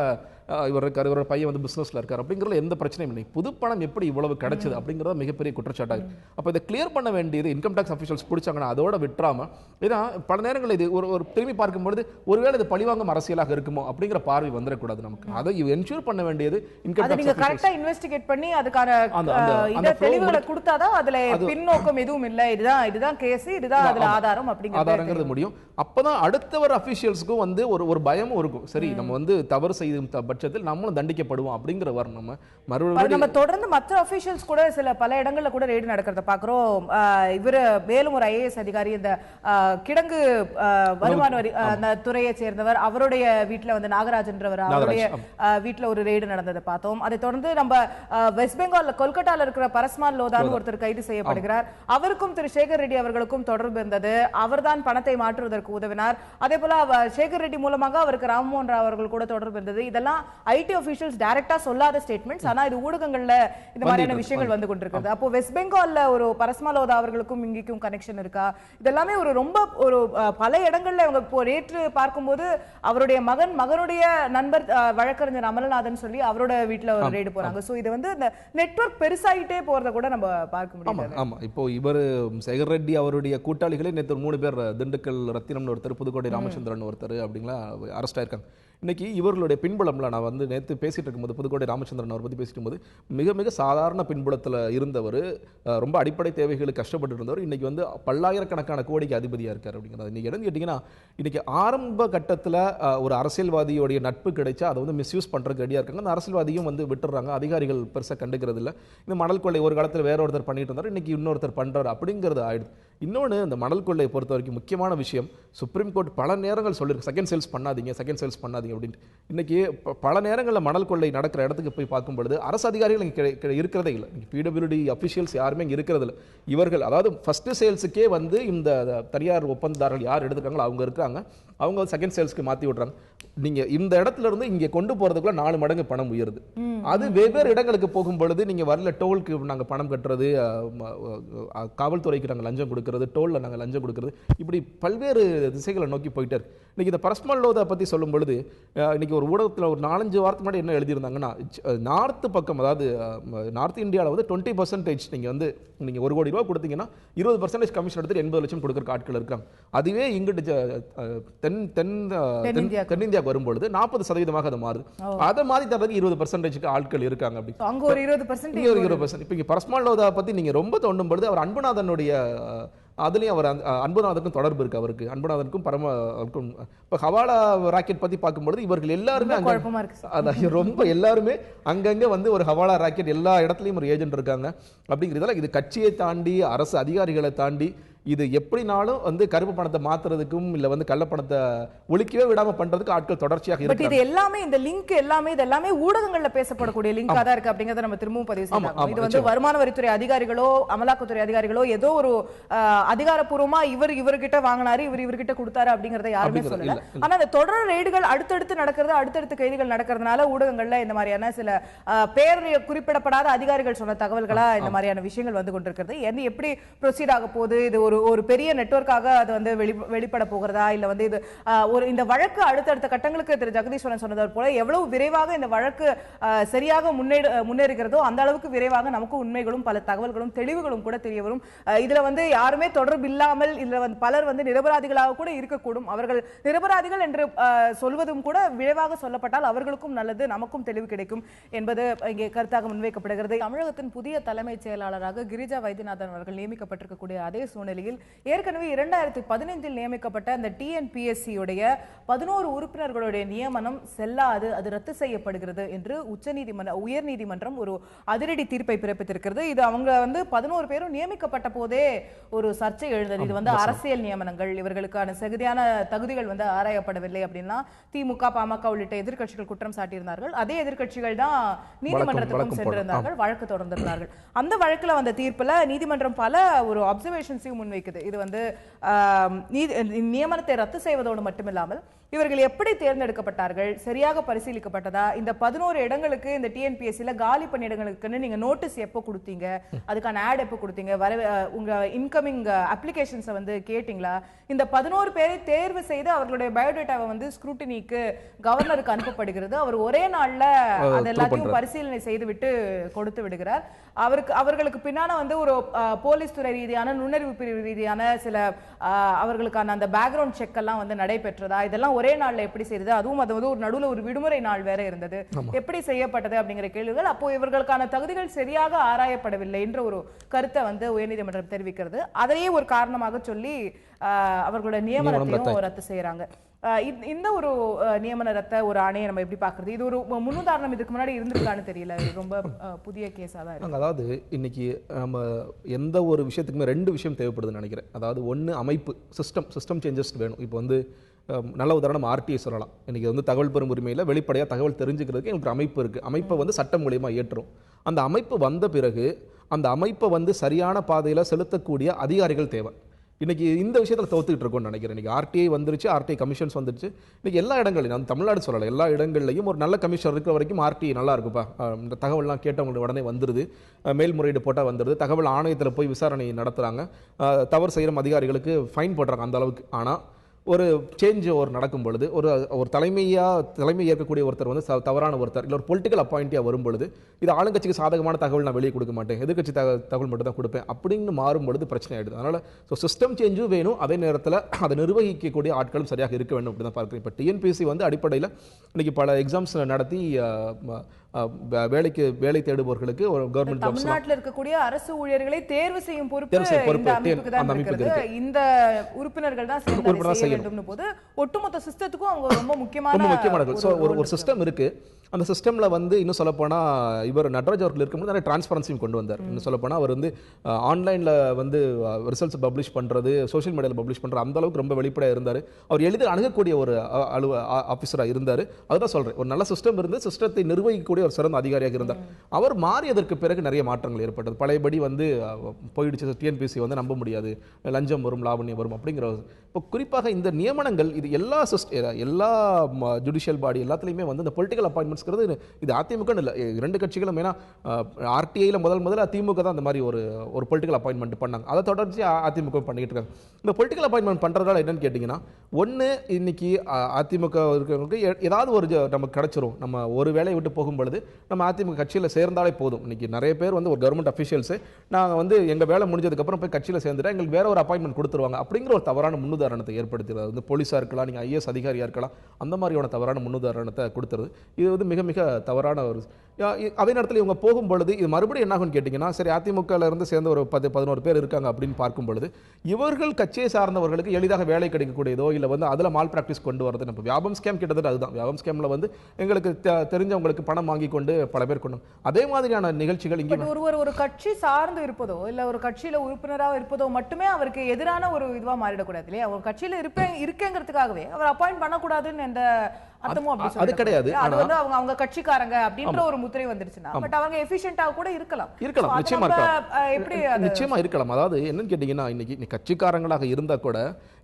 இவர் இருக்காரு, இவரோட பையன் வந்து பிசினஸ்ல இருக்காரு. அப்படிங்கிறதுல எந்த பிரச்சனையும் இல்லை. புது பணம் எப்படி இவ்வளவு கிடைச்சது அப்படிங்கிறது மிகப்பெரிய குற்றச்சாட்டாக. அப்போ இதை கிளியர் பண்ண வேண்டியது இன்கம் டாக்ஸ் அஃபிஷியல்ஸ் பிடிச்சாங்கன்னா அதோட விட்டுறாம, ஏன்னா பல நேரங்களில் இது ஒரு திரும்பி பார்க்கும்போது ஒருவேளை இது பழிவாங்கும் அரசியலாக இருக்குமோ அப்படிங்கிற பார்வை வந்துடக்கூடாது நமக்கு. அதை என்ஷூர் பண்ண வேண்டியது இன்கம் டாக்ஸ் நீங்க கரெக்ட்டா இன்வெஸ்டிகேட் பண்ணி அதுக்கான இந்த தெளிவுகளை கொடுத்தாதான் அதுல பின்னோக்கம் எதுவும் இல்லை, இதுதான் கேஸ், இதுதான் அதுல ஆதாரம் அப்படிங்கிறது முடியும். அப்பதான் அடுத்த மற்றவர் அஃபிஷியல்ஸ்க்கும் வந்து ஒரு ஒரு பயமும் இருக்கும். சரி, நம்ம வந்து தவறு செய்யும் பட்சத்தில் நம்மளும் தண்டிக்கப்படுவோம் அப்படிங்கிற வர நம்ம மறுபடியும் நம்ம தொடர்ந்து மற்ற அபிஷியல்ஸ் கூட பல இடங்கள்ல கூட ரெய்டு நடக்கிறத பாக்குறோம். இவரு மேலும் ஒரு ஐஏஎஸ் அதிகாரி இந்த கிடங்கு வருமான வரி அந்த துறையை சேர்ந்தவர், அவருடைய வீட்டுல வந்து நாகராஜ்ன்றவர், அவருடைய வீட்டுல ஒரு ரெய்டு நடந்ததை பார்த்தோம். அதை தொடர்ந்து நம்ம வெஸ்ட் பெங்கால்ல கொல்கட்டால இருக்கிற பரஸ்மான் லோதான்னு ஒருத்தர் கைது செய்யப்படுகிறார். அவருக்கும் திரு சேகர் ரெட்டி அவர்களுக்கும் தொடர்பு இருந்தது. அவர்தான் பணத்தை மாற்றுவதற்கு உதவினார். அதே போல சேகர் ரெட்டி மூலமாக அவருக்கு ராம்மோகன் ராவ் அவர்கள் கூட தொடர்பு இருந்தது. இதெல்லாம் ஐடி ஆபீஷியல்ஸ் டைரக்டா சொல்லாத ஸ்டேட்மெண்ட்ஸ். ஆனா இது ஊடகங்கள்ல இந்த மாதிரியான விஷயங்கள் வந்து கொண்டிருக்கிறது. அப்போ வெஸ்ட் பெங்கால்ல ஒரு பரஸ்மா லோதா அவர்களுக்கும் இங்கேயும் கனெக்ஷன் இருக்கா? இதெல்லாமே ஒரு ரொம்ப ஒரு பல இடங்கள்ல இவங்க இப்போ ரேற்று பார்க்கும்போது அவருடைய மகனுடைய நண்பர் வழக்கறிஞர் அமல்நாதன் சொல்லி அவரோட வீட்டுல ஒரு ரெய்டு போறாங்க. சோ இது வந்து இந்த நெட்வொர்க் பெருசாயிட்டே போறத கூட நம்ம பார்க்க முடியும். ஆமா, இப்போ இவர் சேகர் ரெட்டி அவருடைய கூட்டாளிகளே நேற்று 3 பேர், திண்டுக்கல் ரத்தினம்னு ஒருத்தர், புதுக்கோட்டை ராமச்சந்திரன் ஒருத்தர் அப்படிங்களா அரெஸ்ட் ஆயிருக்காங்க. இன்னைக்கு இவர்களுடைய பின்புலம்ல நான் வந்து நேற்று பேசிட்டு இருக்கும்போது புதுக்கோட்டை ராமச்சந்திரன் அவர் பற்றி பேசிட்டு போது மிக மிக சாதாரண பின்புலத்தில் இருந்தவர், ரொம்ப அடிப்படை தேவைகளுக்கு கஷ்டப்பட்டு இருந்தவர், இன்னைக்கு வந்து பல்லாயிரக்கணக்கான கோடிக்கு அதிபதியாக இருக்கார் அப்படிங்கிறது. இன்னைக்கு என்னன்னு கேட்டிங்கன்னா, இன்னைக்கு ஆரம்ப கட்டத்தில் ஒரு அரசியல்வாதியோடைய நட்பு கிடைச்சா அதை வந்து மிஸ்யூஸ் பண்ணுறதுக்கு ரெடியாக இருக்காங்க. அந்த அரசியல்வாதியும் வந்து விட்டுறாங்க, அதிகாரிகள் பெருசாக கண்டுக்கிறது இல்லை. இந்த மணல் கொள்ளை ஒரு காலத்தில் வேற ஒருத்தர் பண்ணிட்டு இருந்தார், இன்னைக்கு இன்னொருத்தர் பண்ணுறாரு அப்படிங்கிறது ஆயிடுது. இன்னொன்று, இந்த மணல் கொள்ளையை பொறுத்த வரைக்கும் முக்கியமான விஷயம், சுப்ரீம் கோர்ட் பல நேரங்கள் சொல்லியிருக்கு செகண்ட் சேல்ஸ் பண்ணாதீங்க அப்படின்ட்டு. இன்னைக்கு பல நேரங்களில் மணல் கொள்ளை நடக்கிற இடத்துக்கு போய் பார்க்கும் பொழுது அரசு அதிகாரிகள் இங்கே இருக்கிறதே இல்லை. பிடபிள்யூடி அஃபிஷியல்ஸ் யாருமே இங்கே இருக்கிறது இல்லை. இவர்கள் அதாவது ஃபர்ஸ்ட் சேல்ஸுக்கே வந்து இந்த தனியார் ஒப்பந்ததாரர்கள் யார் எடுத்துக்காங்களோ அவங்க இருக்காங்க, அவங்க செகண்ட் சேல்ஸ்க்கு மாற்றி விட்றாங்க. நீங்க இந்த இடத்துல இருந்து இங்கே கொண்டு போறதுக்குள்ள 4 மடங்கு பணம் உயருது. அது வெவ்வேறு இடங்களுக்கு போகும் பொழுது நீங்க வரல டோலுக்கு நாங்கள் பணம் கட்டுறது, காவல்துறைக்கு நாங்கள் லஞ்சம் கொடுக்கறது, டோல்ல நாங்கள் லஞ்சம் கொடுக்கறது, இப்படி பல்வேறு திசைகளை நோக்கி போயிட்டே இருக்கு. இன்னைக்கு இந்த பரஸ்மல் லோதா பற்றி சொல்லும் பொழுது இன்னைக்கு ஒரு ஊடகத்தில் ஒரு 4-5 வாரத்துக்கு முன்னாடி என்ன எழுதியிருந்தாங்கன்னா, நார்த் பக்கம் அதாவது நார்த் இந்தியாவில் வந்து 20% நீங்கள் வந்து நீங்கள் 1 கோடி ரூபா கொடுத்தீங்கன்னா 20% கமிஷன் எடுத்து 80 லட்சம் கொடுக்குற ஆட்கள் இருக்காங்க. அதுவே இங்கிட்டு தென்னிந்தியாவுக்கு வரும்பொழுது 40% அது மாறுது. அதை மாதிரி தரதுக்கு 20% ஆட்கள் இருக்காங்க. அப்படி அங்க ஒரு 20%. இப்போ பரஸ்மல் லோதா பற்றி நீங்கள் ரொம்ப தோண்டும் பொழுது அவர் அன்புநாதனுடைய அதுலேயும் அவர் அன்புநாதனுக்கும் தொடர்பு இருக்கு. அவருக்கு அன்புநாதனுக்கும் பரமக்கும் இப்போ ஹவாலா ராக்கெட் பற்றி பார்க்கும்பொழுது இவர்கள் எல்லாருமே ரொம்ப எல்லாருமே அங்கங்கே வந்து ஒரு ஹவாலா ராக்கெட் எல்லா இடத்துலையும் ஒரு ஏஜென்ட் இருக்காங்க. அப்படிங்கிறதால இது கட்சியை தாண்டி அரசு அதிகாரிகளை தாண்டி இது எப்படினாலும் வந்து கருப்பு பணத்தை மாத்துறதுக்கும் இல்ல வந்து கள்ள பணத்தை ஒழிக்கவே விடாம பண்றதுக்கு ஆட்கள் தொடர்ச்சியாக இருக்காங்க. இது எல்லாமே இந்த லிங்க் எல்லாமே ஊடகங்கள்ல பேசப்படக்கூடிய லிங்கா தான் இருக்கு அப்படிங்கறத நம்ம திரும்பவும் பதிவு செய்யலாம். இது வந்து வருமான வரித்துறை அதிகாரிகளோ அமலாக்கத்துறை அதிகாரிகளோ ஏதோ ஒரு அதிகாரப்பூர்வமா இவர்கிட்ட வாங்கினாரு இவர்கிட்ட கொடுத்தாரு அப்படிங்கறத யாருமே சொல்லல. ஆனா அந்த தொடர் ரெய்டுகள் அடுத்தடுத்து நடக்கிறது, அடுத்தடுத்து கைதுகள் நடக்கிறதுனால ஊடகங்கள்ல இந்த மாதிரியான சில பேர் குறிப்பிடப்படாத அதிகாரிகள் சொன்ன தகவல்களா இந்த மாதிரியான விஷயங்கள் வந்து கொண்டிருக்கிறது. எப்படி ப்ரொசீட் ஆக போகுது, இது ஒரு பெரிய நெட்வொர்க்காக அது வந்து வெளிப்பட போகிறதா, இல்ல வந்து இது ஒரு இந்த வழக்கு அடுத்தடுத்த கட்டங்களுக்கு திரு ஜெகதீஸ்வரன் சொன்னது போல எவ்வளவு விரைவாக இந்த வழக்கு சரியாக முன்னேறுகிறதோ அந்த அளவுக்கு விரைவாக நமக்கு உண்மைகளும் பல தகவல்களும் தெளிவுகளும் கூட தெரிய வரும். இதுல வந்து யாருமே தொடர்பு இல்லாமல் இதுல வந்து பலர் வந்து நிரபராதிகளாக கூட இருக்கக்கூடும். அவர்கள் நிரபராதிகள் என்று சொல்வதும் கூட விரைவாக சொல்லப்பட்டால் அவர்களுக்கும் நல்லது, நமக்கும் தெளிவு கிடைக்கும் என்பது இங்கே கருத்தாக முன்வைக்கப்படுகிறது. தமிழகத்தின் புதிய தலைமைச் செயலாளராக கிரிஜா வைத்தியநாதன் அவர்கள் நியமிக்கப்பட்டிருக்கக்கூடிய அதே சூழ்நிலையில் ஏற்கனவே 2015 நியமிக்கப்பட்ட அந்த டிஎன்பிஎஸ்சி உடைய 11 உறுப்பினர்களுடைய நியமனம் செல்லாது, அது ரத்து செய்யப்படுகிறது என்று உயர்நீதிமன்றம் ஒரு அதிரடி தீர்ப்பை பிறப்பித்திருக்கிறது. இது அவங்க வந்து 11 பேரும் நியமிக்கப்பட்ட போதே ஒரு சர்ச்சை எழுந்தது. இது வந்து அரசியல் நியமனங்கள், இவர்களுக்கான தகுதியான தகுதிகள் வந்து ஆராயப்படவில்லை அப்படின்னா திமுக, பாமக உள்ளிட்ட எதிர்க்கட்சிகள் குற்றம் சாட்டியிருந்தார்கள். அதே எதிர்க்கட்சிகள் தான் நீதிமன்றத்துக்கும் சென்றிருந்தார்கள், வழக்கு தொடர்ந்திருந்தார்கள். அந்த வழக்குல வந்த தீர்ப்புல நீதிமன்றம் பல ஒரு அப்சர்வேஷன்ஸையும் முன்வைக்குது. இது வந்து நியமனத்தை ரத்து செய்வதோடு மட்டுமில்லாமல் இவர்கள் எப்படி தேர்ந்தெடுக்கப்பட்டார்கள், சரியாக பரிசீலிக்கப்பட்டதா, இந்த 11 இடங்களுக்கு இந்த டிஎன்பிஎஸ்சில காலி பணியிடங்களுக்குன்னு நீங்க நோட்டீஸ் எப்போ கொடுத்தீங்க, அதுக்கான ஆட் எப்போ கொடுத்தீங்க, உங்க இன்கமிங் அப்ளிகேஷன்ஸை வந்து கேட்டீங்களா, இந்த 11 பேரை தேர்வு செய்து அவர்களுடைய பயோடேட்டாவை வந்து ஸ்க்ரூட்டினிக்கு கவர்னருக்கு அனுப்பப்படுகிறது. அவர் ஒரே நாள்ல அது எல்லாத்தையும் பரிசீலனை செய்து விட்டு கொடுத்து விடுகிறார். அவர்களுக்கு பின்னால வந்து ஒரு போலீஸ் துறை ரீதியான நுண்ணறிவு பிரிவு ரீதியான சில அவர்களுக்கான அந்த பேக்ரவுண்ட் செக் எல்லாம் வந்து நடைபெற்றதா, இதெல்லாம் ஒரே நாள்ல எப்படி செய்தது, அதுவும் அது வந்து ஒரு நடுவுல ஒரு விடுமுறை நாள் வேற இருந்தது, எப்படி செய்யப்பட்டது அப்படிங்கிற கேள்விகள். அப்போ இவர்களுக்கான தகுதிகள் சரியாக ஆராயப்படவில்லை என்ற ஒரு கருத்தை வந்து உயர்நீதிமன்றம் தெரிவிக்கிறது. அதையே ஒரு காரணமாக சொல்லி அவர்களுடைய நியமனத்தையும் ரத்து செய்யறாங்க. இந்த ஒரு நியமன ரத்த ஒரு ஆணையை நம்ம எப்படி பார்க்கறது? இது ஒரு முன்னுதாரணம் இதுக்கு முன்னாடி இருந்திருக்கான்னு தெரியல. இது ரொம்ப புதிய கேஸாக தான் இருக்கு. அதாவது இன்னைக்கு நம்ம எந்த ஒரு விஷயத்துக்குமே ரெண்டு விஷயம் தேவைப்படுதுன்னு நினைக்கிறேன். அதாவது ஒன்று அமைப்பு, சிஸ்டம் சேஞ்சஸ் வேணும். இப்போ வந்து நல்ல உதாரணம் ஆர்டிஐ சொல்லலாம். இன்றைக்கி வந்து தகவல் பெறும் உரிமையில் வெளிப்படையாக தகவல் தெரிஞ்சுக்கிறதுக்கு எங்களுக்கு அமைப்பு இருக்குது. அமைப்பை வந்து சட்டம் மூலியமாக ஏற்றுறோம். அந்த அமைப்பு வந்த பிறகு அந்த அமைப்பை வந்து சரியான பாதையில் செலுத்தக்கூடிய அதிகாரிகள் தேவை. இன்றைக்கி இந்த விஷயத்தில் தோத்துக்கிட்டு இருக்கோம்னு நினைக்கிறேன். இன்றைக்கி ஆர்டிஐ வந்துருச்சு, ஆர்டிஐ கமிஷன்ஸ் வந்துருச்சு. இன்றைக்கி எல்லா இடங்களையும், நான் தமிழ்நாடு சொல்லலை, எல்லா இடங்கள்லையும் ஒரு நல்ல கமிஷனர் இருக்கிற வரைக்கும் ஆர்டிஐ நல்லா இருக்குப்பா, இந்த தகவல்லாம் கேட்டவங்களுக்கு உடனே வந்துடுது, மேல்முறையீடு போட்டால் வந்துடுது, தகவல் ஆணையத்தில் போய் விசாரணை நடத்துகிறாங்க, தவறு செய்கிற அதிகாரிகளுக்கு ஃபைன் போடுறாங்க அந்த அளவுக்கு. ஆனால் ஒரு சேஞ்ச் ஒரு நடக்கும் பொழுது ஒரு தலைமை ஏற்கக்கூடிய ஒருத்தர் வந்து தவறான ஒருத்தர் இல்லை ஒரு பொலிட்டிக்கல் அப்பாயிண்டியாக வரும் பொழுது இது ஆளுங்கட்சிக்கு சாதகமான தகவல் நான் வெளியே கொடுக்க மாட்டேன், எதிர்கட்சி தகவல் மட்டும் தான் கொடுப்பேன் அப்படின்னு மாறும் பொழுது பிரச்சனை ஆகிடுது. அதனால் சிஸ்டம் சேஞ்சும் வேணும், அதே நேரத்தில் அதை நிர்வகிக்கக்கூடிய ஆட்களும் சரியாக இருக்க வேண்டும் அப்படி தான் பார்க்குறேன். இப்போ டிஎன்பிஎஸ்சி வந்து அடிப்படையில் இன்றைக்கி பல எக்ஸாம்ஸ் நடத்தி வேலை தேடுபவர்களுக்கு ஒரு கவர்மெண்ட் தமிழ்நாட்டில் இருக்கக்கூடிய அரசு ஊழியர்களை தேர்வு செய்யும் பொறுப்பு இந்த உறுப்பினர்கள் தான் செய்யணும் போது ஒட்டுமொத்த சிஸ்டத்துக்கும் அவங்க ரொம்ப முக்கியமான ஒரு சிஸ்டம் இருக்கு. அந்த சிஸ்டம்ல வந்து இன்னும் சொல்லப்போனால் இவர் நடராஜ் அவர்கள் இருக்கும்போது நிறைய டிரான்ஸ்பரன்சியும் கொண்டு வந்தார். இன்னும் சொல்லப்போனால் அவர் வந்து ஆன்லைனில் வந்து ரிசல்ட்ஸ் பப்ளிஷ் பண்ணுறது, சோஷியல் மீடியாவில் பப்ளிஷ் பண்ணுறது அந்த அளவுக்கு ரொம்ப வெளிப்படையாக இருந்தார். அவர் எளிதில் அணுகக்கூடிய ஒரு ஆஃபீஸராக இருந்தார். அதுதான் சொல்கிறேன், ஒரு நல்ல சிஸ்டம் இருந்து சிஸ்டத்தை நிர்வகிக்கக்கூடிய ஒரு சிறந்த அதிகாரியாக இருந்தார். அவர் மாறியதற்கு பிறகு நிறைய மாற்றங்கள் ஏற்பட்டது. பழையபடி வந்து போயிடுச்சு, டிஎன்பிஎஸ்சி வந்து நம்ப முடியாது, லஞ்சம் வரும், லாவண்யம் வரும் அப்படிங்கிற. இப்போ குறிப்பாக இந்த நியமனங்கள் இது எல்லா ஜுடிஷியல் பாடி எல்லாத்துலேயுமே வந்து இந்த பொலிட்டிக்கல் அப்பாயின்மெண்ட்ஸ் இது அதிமுக இல்லை, இரண்டு கட்சிகளும். ஏன்னா ஆர்டிஐல முதல்ல திமுக தான் அந்த மாதிரி ஒரு பொலிட்டிக்கல் அப்பாயின்மெண்ட் பண்ணாங்க. அதை தொடர்ச்சி அதிமுக பண்ணிட்டு இருக்காங்க. இந்த பொலிட்டிக்கல் அப்பாயின்மெண்ட் பண்றதால என்னன்னு கேட்டீங்கன்னா, ஒன்று இன்னைக்கு அதிமுக இருக்கிறவங்களுக்கு ஏதாவது ஒரு நமக்கு கிடைச்சிரும். நம்ம ஒரு வேலையை விட்டு போகும் பொழுது நம்ம அதிமுக கட்சியில் சேர்ந்தாலே போதும். இன்னைக்கு நிறைய பேர் வந்து ஒரு கவர்மெண்ட் அஃபிஷியல்ஸ் நாங்கள் வந்து எங்கள் வேலை முடிஞ்சதுக்கப்புறம் போய் கட்சியில் சேர்ந்துட்டா எங்களுக்கு வேற ஒரு அப்பாயின்மெண்ட் கொடுத்துருவாங்க அப்படிங்கிற ஒரு தவறான முன்னுதாரணத்தை ஏற்படுத்துறது. வந்து போலீஸாக இருக்கலாம், நீங்கள் ஐஏஎஸ் அதிகாரியாக இருக்கலாம், அந்த மாதிரியான தவறான முன்னுதாரணத்தை கொடுத்துருது. இது வந்து மிக மிக தவறான ஒரு. அதே நேரத்தில் இவங்க போகும் பொழுது இது மறுபடியும் என்ன ஆகும்னு கேட்டிங்கன்னா, சரி அதிமுகவில் இருந்து சேர்ந்த ஒரு 10-11 பேர் இருக்காங்க அப்படின்னு பார்க்கும் பொழுது இவர்கள் கட்சியை சார்ந்தவர்களுக்கு எளிதாக வேலை கிடைக்கக்கூடியதோ இல்லை வந்து அதில் மால் பிராக்டிஸ் கொண்டு வரது. நம்ம வியாபம் ஸ்கேம் கிட்டத்தட்ட அதுதான். வியாபம் ஸ்கேமில் வந்து எங்களுக்கு தெரிஞ்சவங்களுக்கு பணம் வாங்கி கொண்டு பல பேர் கொண்டு அதே மாதிரியான நிகழ்ச்சிகள் இங்கே. ஒரு கட்சி சார்ந்து இருப்பதோ இல்லை ஒரு கட்சியில் உறுப்பினராக இருப்பதோ மட்டுமே அவருக்கு எதிரான ஒரு இதுவாக மாறிடக்கூடாது இல்லையா? ஒரு கட்சியில் இருக்கேங்கிறதுக்காகவே அவர் அப்பாயிண்ட் பண்ணக்கூடாதுன்னு எந்த அது கிடையாது. அது வந்து அவங்க கட்சிக்காரங்க அப்படின்ற ஒரு முத்திரை வந்துருச்சுன்னா, பட் அவங்க எஃபிஷியன்ட்டா கூட இருக்கலாம். நிச்சயமா இருக்கலாம். எப்படி நிச்சயமா இருக்கலாம். அதாவது என்னன்னு கேட்டீங்கன்னா, இன்னைக்கு கட்சிக்காரங்களாக இருந்தா கூட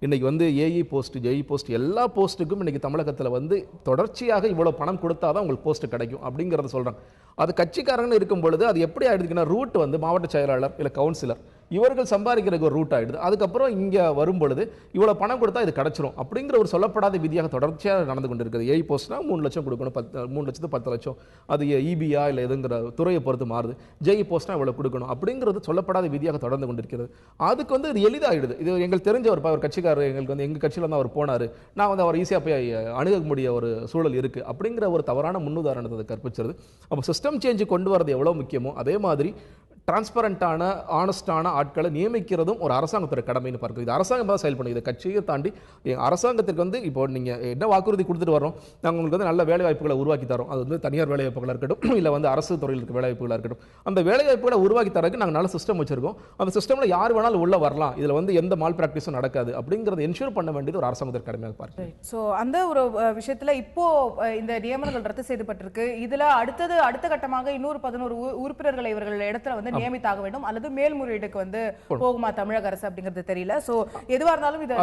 இன்னைக்கு வந்து ஏஇ போஸ்ட், ஜேஇ போஸ்ட் எல்லா போஸ்ட்டுக்கும் இன்னைக்கு தமிழகத்தில் வந்து தொடர்ச்சியாக இவ்வளவு பணம் கொடுத்தாதான் உங்களுக்கு போஸ்ட் கிடைக்கும் அப்படிங்கறத சொல்றாங்க. அது கட்சிக்காரங்கன்னு இருக்கும் பொழுது அது எப்படி ஆயிடுதுன்னா, ரூட் வந்து மாவட்ட செயலாளர் இல்லை கவுன்சிலர் இவர்கள் சம்பாதிக்கிறதுக்கு ஒரு ரூட் ஆயிடுது. அதுக்கப்புறம் இங்கே வரும் பொழுது இவ்வளோ பணம் கொடுத்தா இது கிடைச்சிரும் அப்படிங்கிற ஒரு சொல்லப்படாத விதியாக தொடர்ச்சியாக நடந்து கொண்டு இருக்குது. ஏஇ போஸ்ட்னா 3 லட்சம் கொடுக்கணும், 3 லட்சத்து 10 லட்சம், அது இபியா இல்லை எதுங்கிற துறையை பொறுத்து மாறுது. ஜேஇ போஸ்ட்னா இவ்வளோ கொடுக்கணும் அப்படிங்கிறது சொல்லப்படாத விதியாக தொடர்ந்து கொண்டிருக்கிறது. அதுக்கு வந்து இது எளிதாகிடுது. இது எங்களுக்கு தெரிஞ்ச ஒரு கட்சிக்காரர் எங்களுக்கு வந்து எங்கள் கட்சியில் வந்து அவர் போனார், நான் வந்து அவர் ஈஸியாக போய் அணுக முடிய ஒரு சூழல் இருக்குது அப்படிங்கிற ஒரு தவறான முன்னுதாரணத்தை கற்பிச்சிருது. அப்போ சிஸ்டம் சேஞ்சு கொண்டு வரது எவ்வளோ முக்கியமோ அதே மாதிரி டிரான்ஸ்பரண்டான ஆனஸ்டான ஆட்களை நியமிக்கிறதும் ஒரு அரசாங்கத்தோட கடமைன்னு பார்க்குது. இது அரசாங்கம் தான் செயல்படுது. இதை கட்சியை தாண்டி அரசாங்கத்திற்கு வந்து இப்போ நீங்கள் என்ன வாக்குறுதி கொடுத்துட்டு வரோம், நாங்கள் உங்களுக்கு வந்து நல்ல வேலை வாய்ப்புகளை உருவாக்கி தரோம். அது வந்து தனியார் வேலை வாய்ப்புகளாக இருக்கட்டும் இல்லை வந்து அரசு துறையில் இருக்க வேலை வாய்ப்புகளாக இருக்கட்டும், அந்த வேலை வாய்ப்புகளை உருவாக்கி தரக்கு நாங்கள் நல்ல சிஸ்டம் வச்சிருக்கோம். அந்த சிஸ்டமில் யார் வேணாலும் உள்ள வரலாம், இதில் வந்து எந்த மால் பிராக்டிஸும் நடக்காது அப்படிங்கிறத என்ஷூர் பண்ண வேண்டியது ஒரு அரசாங்கத்திற்கு கடமையாக பார்க்குறேன். ஸோ அந்த ஒரு விஷயத்தில் இப்போ இந்த நியமனங்கள் ரத்து செய்யப்பட்டிருக்கு. இதில் அடுத்த கட்டமாக இன்னொரு 11 உறுப்பினர்களை இவர்கள் இடத்துல வந்து நியமித்தாக வேண்டும் அல்லது மேல்முறையீடுக்கு வந்து போகுமா தமிழக அரசு அப்படிங்கிறது தெரியல. சோ எதுவா இருந்தாலும் இது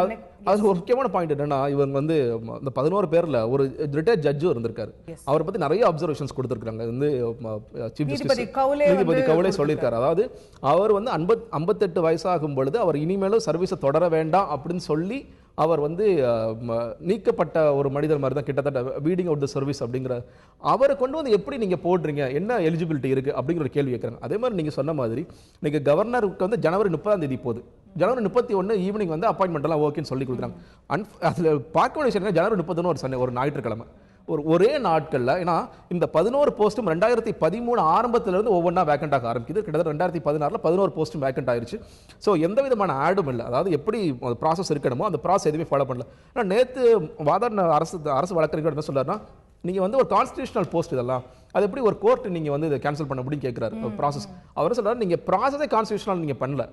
அது ஒரு முக்கியமான பாயிண்ட் என்னன்னா, இவங்க வந்து இந்த 11 பேர்ல ஒரு ரிட்டையர்ட் ஜட்ஜும் இருந்திருக்காரு. அவரை பத்தி நிறைய அப்சர்வேஷன்ஸ் கொடுத்திருக்காங்க. வந்து சீஃப் ஜஸ்டிஸ் நீதிபதி கவுலே சொல்லியிருக்காரு. அதாவது அவர் வந்து 58 வயசாகும் பொழுது அவர் இனிமேலும் சர்வீஸை தொடர வேண்டாம் அப்படின்னு சொல்லி அவர் வந்து நீக்கப்பட்ட ஒரு மனிதர் மாதிரி தான், கிட்டத்தட்ட வீடிங் அவுட் த சர்வீஸ் அப்படிங்கிற அவரை கொண்டு வந்து எப்படி நீங்கள் போடுறீங்க, என்ன எலிஜிபிலிட்டி இருக்குது அப்படிங்கிற கேள்வி கேட்குறாங்க. அதே மாதிரி நீங்கள் சொன்ன மாதிரி இன்னைக்கு கவர்னருக்கு வந்து ஜனவரி 30 போகுது, ஜனவரி 31 ஈவினிங் வந்து அப்பாயின்மெண்ட் எல்லாம் ஓகேன்னு சொல்லி கொடுக்குறாங்க. அதில் பார்க்க வேண்டிய விஷயம் ஜனவரி 31 ஒரு ஞாயிற்றுக்கிழமை ஒரே நாட்கள்ல, ஏன்னா இந்த 11 போஸ்டும் 2013 ஆரம்பத்துல இருந்து ஒவ்வொன்றா வேக்கண்ட் ஆக ஆரம்பிக்குது. கிட்டத்தட்ட 2016ல 11 போஸ்டும் வேக்கண்ட் ஆயிருச்சு. ஸோ எந்த விதமான ஆடும் இல்லை. அதாவது எப்படி ப்ராசஸ் இருக்கணுமோ அந்த ப்ராசஸ் எதுவுமே ஃபாலோ பண்ணல. ஆனால் நேற்று வாதாடின அரசு வழக்கறிஞர் என்ன சொல்றாருன்னா, நீங்க வந்து ஒரு கான்ஸ்டிடியூஷனல் போஸ்ட் இதெல்லாம், அது எப்படி ஒரு கோர்ட் நீங்க வந்து இதை கேன்சல் பண்ண முடியும் கேட்கிறாரு ப்ராசஸ். அவர் சொல்றாரு, நீங்க ப்ராசஸே கான்ஸ்டிடியூஷனல் நீங்க பண்ணல,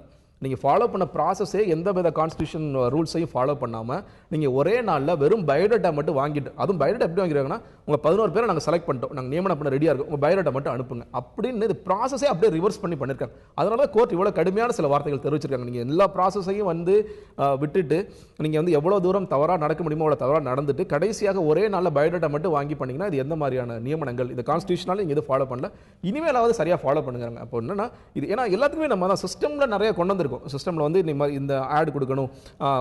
நீங்க ஃபாலோ பண்ண ப்ராசஸே எந்த வித கான்ஸ்டிடியூஷன் ரூல்ஸையும் ஃபாலோ பண்ணாம நீங்க ஒரே நாள்ல வெறும் பயோடேட்டா மட்டும் வாங்கிட்டு, அதுவும் பயோடேட்டா எப்படி வாங்கிடுவாங்கன்னா, உங்க 11 பேரை நாங்க செலக்ட் பண்ணிட்டோம், நாங்க நியமனம் பண்ண ரெடியா இருக்கோம், உங்க பயோடேட்டா மட்டும் அனுப்புங்க அப்படின்னு இது ப்ராசஸே அப்படியே ரிவர்ஸ் பண்ணி பண்ணிருக்காங்க. அதனால தான் கோர்ட் இவ்வளவு கடுமையான சில வார்த்தைகள் தெரிவிச்சிருக்காங்க. நீங்க எல்லா ப்ராசஸையும் வந்து விட்டுட்டு நீங்க வந்து எவ்வளவு தூரம் தவறா நடக்க முடியுமோ அவ்வளவு தவறா நடந்துட்டு கடைசியாக ஒரே நாள்ல பயோடேட்டா மட்டும் வாங்கி பண்ணீங்கன்னா இது எந்த மாதிரியான நியமனங்கள், இது கான்ஸ்டிடியூஷனால நீங்க இது ஃபாலோ பண்ணல, இனிமேலாவது சரியா ஃபாலோ பண்ணுங்க. அப்போ என்னன்னா, இது ஏன்னா எல்லாத்துக்குமே நம்ம தான் சிஸ்டம்ல நிறைய கொண்டு வந்திருக்கோம். சிஸ்டம்ல வந்து இந்த ஆட் கொடுக்கணும்,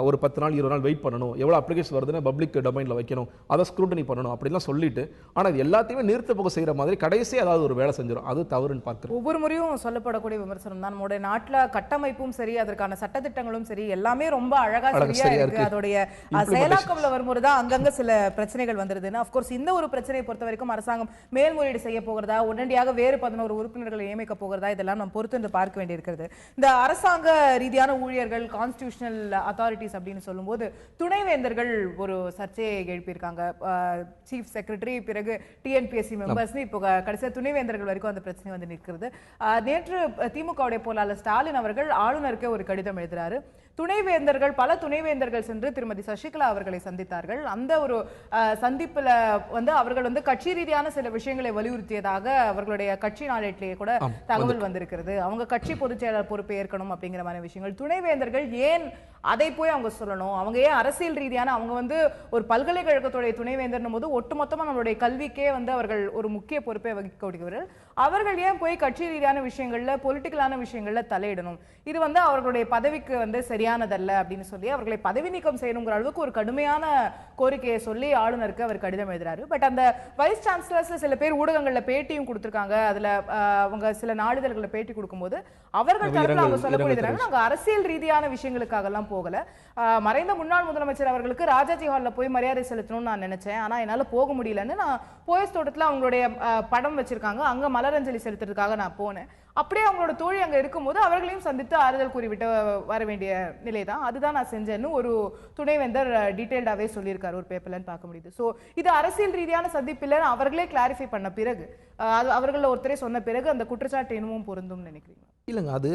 ஒரு 10 நாள் 20 நாள் வெயிட் பண்ணணும், எவ்வளவு அப்ளிகேஷன் வருதுன்னு பப்ளிக் டொமைன்ல வைக்கணும், அதை ஸ்க்ரூட்டனி பண்ணணும் அப்படிலாம் சொல்லிட்டு, ஆனா இது எல்லாத்தையுமே நிறுத்த போக செய்யற மாதிரி கடைசி ஏதாவது ஒரு வேலை செஞ்சிடும். அது தவறுன்னு பார்க்கிறேன். ஒவ்வொரு முறையும் சொல்லப்படக்கூடிய விமர்சனம் தான், நம்முடைய நாட்டுல கட்டமைப்பும் சரி, அதற்கான சட்டத்திட்டங்களும் சரி, எல்லாமே ரொம்ப அழகா சரியா இருக்கு. அதோடைய செயலாக்கம்ல வரும்போது தான் அங்கங்க சில பிரச்சனைகள் வந்துருதுன்னு. அப்கோர்ஸ் இந்த ஒரு பிரச்சனையை பொறுத்த வரைக்கும் அரசாங்கம் மேல்முறையீடு செய்ய போகிறதா, உடனடியாக வேறு 11 உறுப்பினர்களை நியமிக்க போகிறதா, இதெல்லாம் நம்ம பொறுத்து பார்க்க வேண்டியிருக்கிறது. இந்த அரசாங்க ரீதியான ஊழியர்கள், கான்ஸ்டிடியூஷனல் அத்தாரிட்டிஸ் அப்படின்னு சொல்லும்போது துணைவேந்தர்கள் ஒரு சர்ச்சையை எழுப்பியிருக்காங்க. சீஃப் செக்ரட்டரி, பிறகு டிஎன்பிஎஸ்சி மெம்பர்ஸ், இப்போ கடைசியாக துணைவேந்தர்கள் வரைக்கும் அந்த பிரச்சனை வந்து நிற்கிறது. நேற்று திமுகவுடைய பொருளாளர் ஸ்டாலின் அவர்கள் ஆளுநருக்கு ஒரு கடிதம் எழுதுறாரு. துணைவேந்தர்கள், பல துணைவேந்தர்கள் சென்று திருமதி சசிகலா அவர்களை சந்தித்தார்கள். அந்த ஒரு சந்திப்புல வந்து அவர்கள் வந்து கட்சி ரீதியான சில விஷயங்களை வலியுறுத்தியதாக அவர்களுடைய கட்சி நாளேட்டிலேயே கூட தகவல் வந்திருக்கிறது. அவங்க கட்சி பொதுச் செயலாளர் பொறுப்பை ஏற்கணும் அப்படிங்கிற மாதிரி விஷயங்கள். துணைவேந்தர்கள் ஏன் அதை போய் அவங்க சொல்லணும்? அவங்க ஏன் அரசியல் ரீதியான, அவங்க வந்து ஒரு பல்கலைக்கழகத்துடைய துணைவேந்தர் போது ஒட்டுமொத்தமா நம்மளுடைய கல்விக்கே வந்து அவர்கள் ஒரு முக்கிய பொறுப்பை வகிக்கக்கூடியவர்கள். அவர்கள் ஏன் போய் கட்சி ரீதியான விஷயங்கள்ல, பொலிட்டிக்கலான விஷயங்கள்ல தலையிடணும்? இது வந்து அவர்களுடைய பதவிக்கு வந்து சரியானதல்ல அப்படின்னு சொல்லி அவர்களை பதவி நீக்கம் செய்யணுங்கிற அளவுக்கு ஒரு கடுமையான கோரிக்கையை சொல்லி ஆளுநருக்கு அவர் கடிதம் எழுதுறாரு. பட் அந்த வைஸ் சான்சலர்ஸ் சில பேர் ஊடகங்கள்ல பேட்டியும் கொடுத்திருக்காங்க. அதுல அவங்க சில நாளிதழ்களை பேட்டி கொடுக்கும்போது அவர்கள் தரப்புல அவங்க சொல்லக்கூடியது, நாங்க அரசியல் ரீதியான விஷயங்களுக்காக எல்லாம் போகல, மறைந்த முன்னாள் முதலமைச்சர் அவர்களுக்கு ராஜாஜி ஹால்ல போய் மரியாதை செலுத்தணும்னு நான் நினைச்சேன், ஆனா என்னால போக முடியலன்னு, நான் போயஸ் தோட்டத்துல அவங்களுடைய படம் வச்சிருக்காங்க, அங்க மலரஞ்சலி செலுத்துறதுக்காக நான் போனேன். அப்படியே அவங்களோட தோழி அங்க இருக்கும்போது அவர்களையும் சந்தித்து ஆறுதல் கூறிவிட்டு வர வேண்டிய நிலைதான், அதுதான் நான் செஞ்சேன்னு ஒரு துணைவேந்தர் டீடைல்டாவே சொல்லியிருக்காரு, ஒரு பேப்பர்லன்னு பார்க்க முடியுது. ஸோ இது அரசியல் ரீதியான சந்திப்பில் அவர்களே கிளாரிஃபை பண்ண பிறகு, அவர்கள் ஒருத்தரே சொன்ன பிறகு அந்த குற்றச்சாட்டு இன்னமும் பொருந்தும் நினைக்கிறீங்க? இல்லைங்க, அது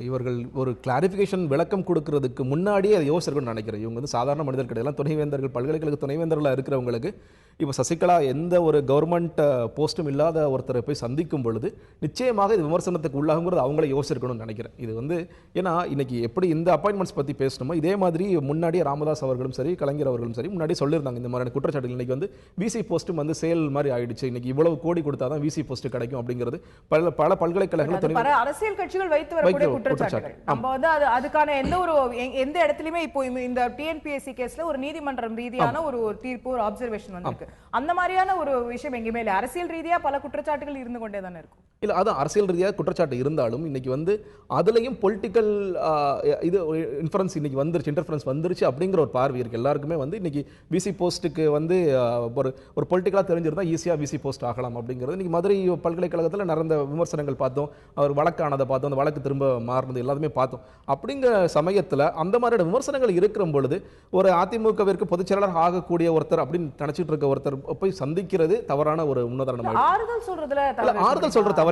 இவர்கள் ஒரு கிளாரிஃபிகேஷன் விளக்கம் கொடுக்கறதுக்கு முன்னாடியே அதை யோசிச்சிருக்குன்னு நினைக்கிறேன். இவங்க வந்து சாதாரண மனிதர் கிடையாது, துணைவேந்தர்கள், பல்கலைக்கழக துணைவேந்தர்களாக இருக்கிறவங்களுக்கு இப்போ சசிகலா எந்த ஒரு கவர்மெண்ட் போஸ்ட்டும் இல்லாத ஒருத்தரை போய் சந்திக்கும் பொழுது நிச்சயமாக இது விமர்சனத்துக்கு உள்ளாகுங்கிறது அவங்களே யோசிச்சிருக்கணும்னு நினைக்கிறேன். இது வந்து ஏன்னா இன்னைக்கு எப்படி இந்த அப்பாயின்மெண்ட்ஸ் பற்றி பேசணுமோ இதே மாதிரி முன்னாடியே ராமதாஸ் அவர்களும் சரி, கலைஞர் அவர்களும் சரி முன்னாடி சொல்லியிருந்தாங்க இந்த மாதிரியான குற்றச்சாட்டுகள். இன்னைக்கு வந்து விசி போஸ்ட்டும் வந்து சேல் மாதிரி ஆயிடுச்சு, இன்னைக்கு இவ்வளவு கோடி கொடுத்தா தான் விசி போஸ்ட் கிடைக்கும் அப்படிங்கிறது பல பல்கலைக்கழகங்கள், அரசியல் கட்சிகள் வைத்து வரக்கூடிய குற்றச்சாட்டுகள். நம்ம வந்து அதுக்கான எந்த இடத்துலயுமே இப்போ இந்த டிஎன்பிஎஸ்சி கேஸ்ல ஒரு நீதிமன்றம் ரீதியான ஒரு தீர்ப்பு, ஒரு அப்சர்வேஷன் வந்திருக்கு. அந்த மாதிரியான ஒரு விஷயம் எங்கேயுமே இல்லை. அரசியல் ரீதியா பல குற்றச்சாட்டுகள் இருந்து கொண்டே தானே இருக்கும். இல்ல அதான் அரசியல் ரீதியாக குற்றச்சாட்டு இருந்தாலும் இன்னைக்கு வந்து அதுலயும் பொலிட்டிக்கல் இது இன்ஃபரன்ஸ் இன்னைக்கு வந்துருச்சு, இன்டர்ஃபரன்ஸ் வந்துருச்சு அப்படிங்கிற ஒரு பார்வை இருக்கு எல்லாருக்குமே. வந்து இன்னைக்கு விசி போஸ்ட்டுக்கு வந்து ஒரு பொலிட்டிக்கலாக தெரிஞ்சிருந்தா ஈஸியாக விசி போஸ்ட் ஆகலாம் அப்படிங்கிறது இன்னைக்கு மதுரை பல்கலைக்கழகத்தில் நடந்த விமர்சனங்கள் பார்த்தோம், அவர் வழக்கானதை பார்த்தோம், அந்த வழக்கு திரும்ப மாறினது எல்லாருமே பார்த்தோம். அப்படிங்கிற சமயத்தில் அந்த மாதிரியான விமர்சனங்கள் இருக்கிற பொழுது ஒரு அதிமுகவிற்கு பொதுச் செயலாளர் ஆகக்கூடிய ஒருத்தர் அப்படின்னு நினைச்சிட்டு இருக்க ஒருத்தர் போய் சந்திக்கிறது தவறான ஒரு முன்னுதாரணம். ஆறுதல் சொல்றதுல ஆறுதல் சொல்ற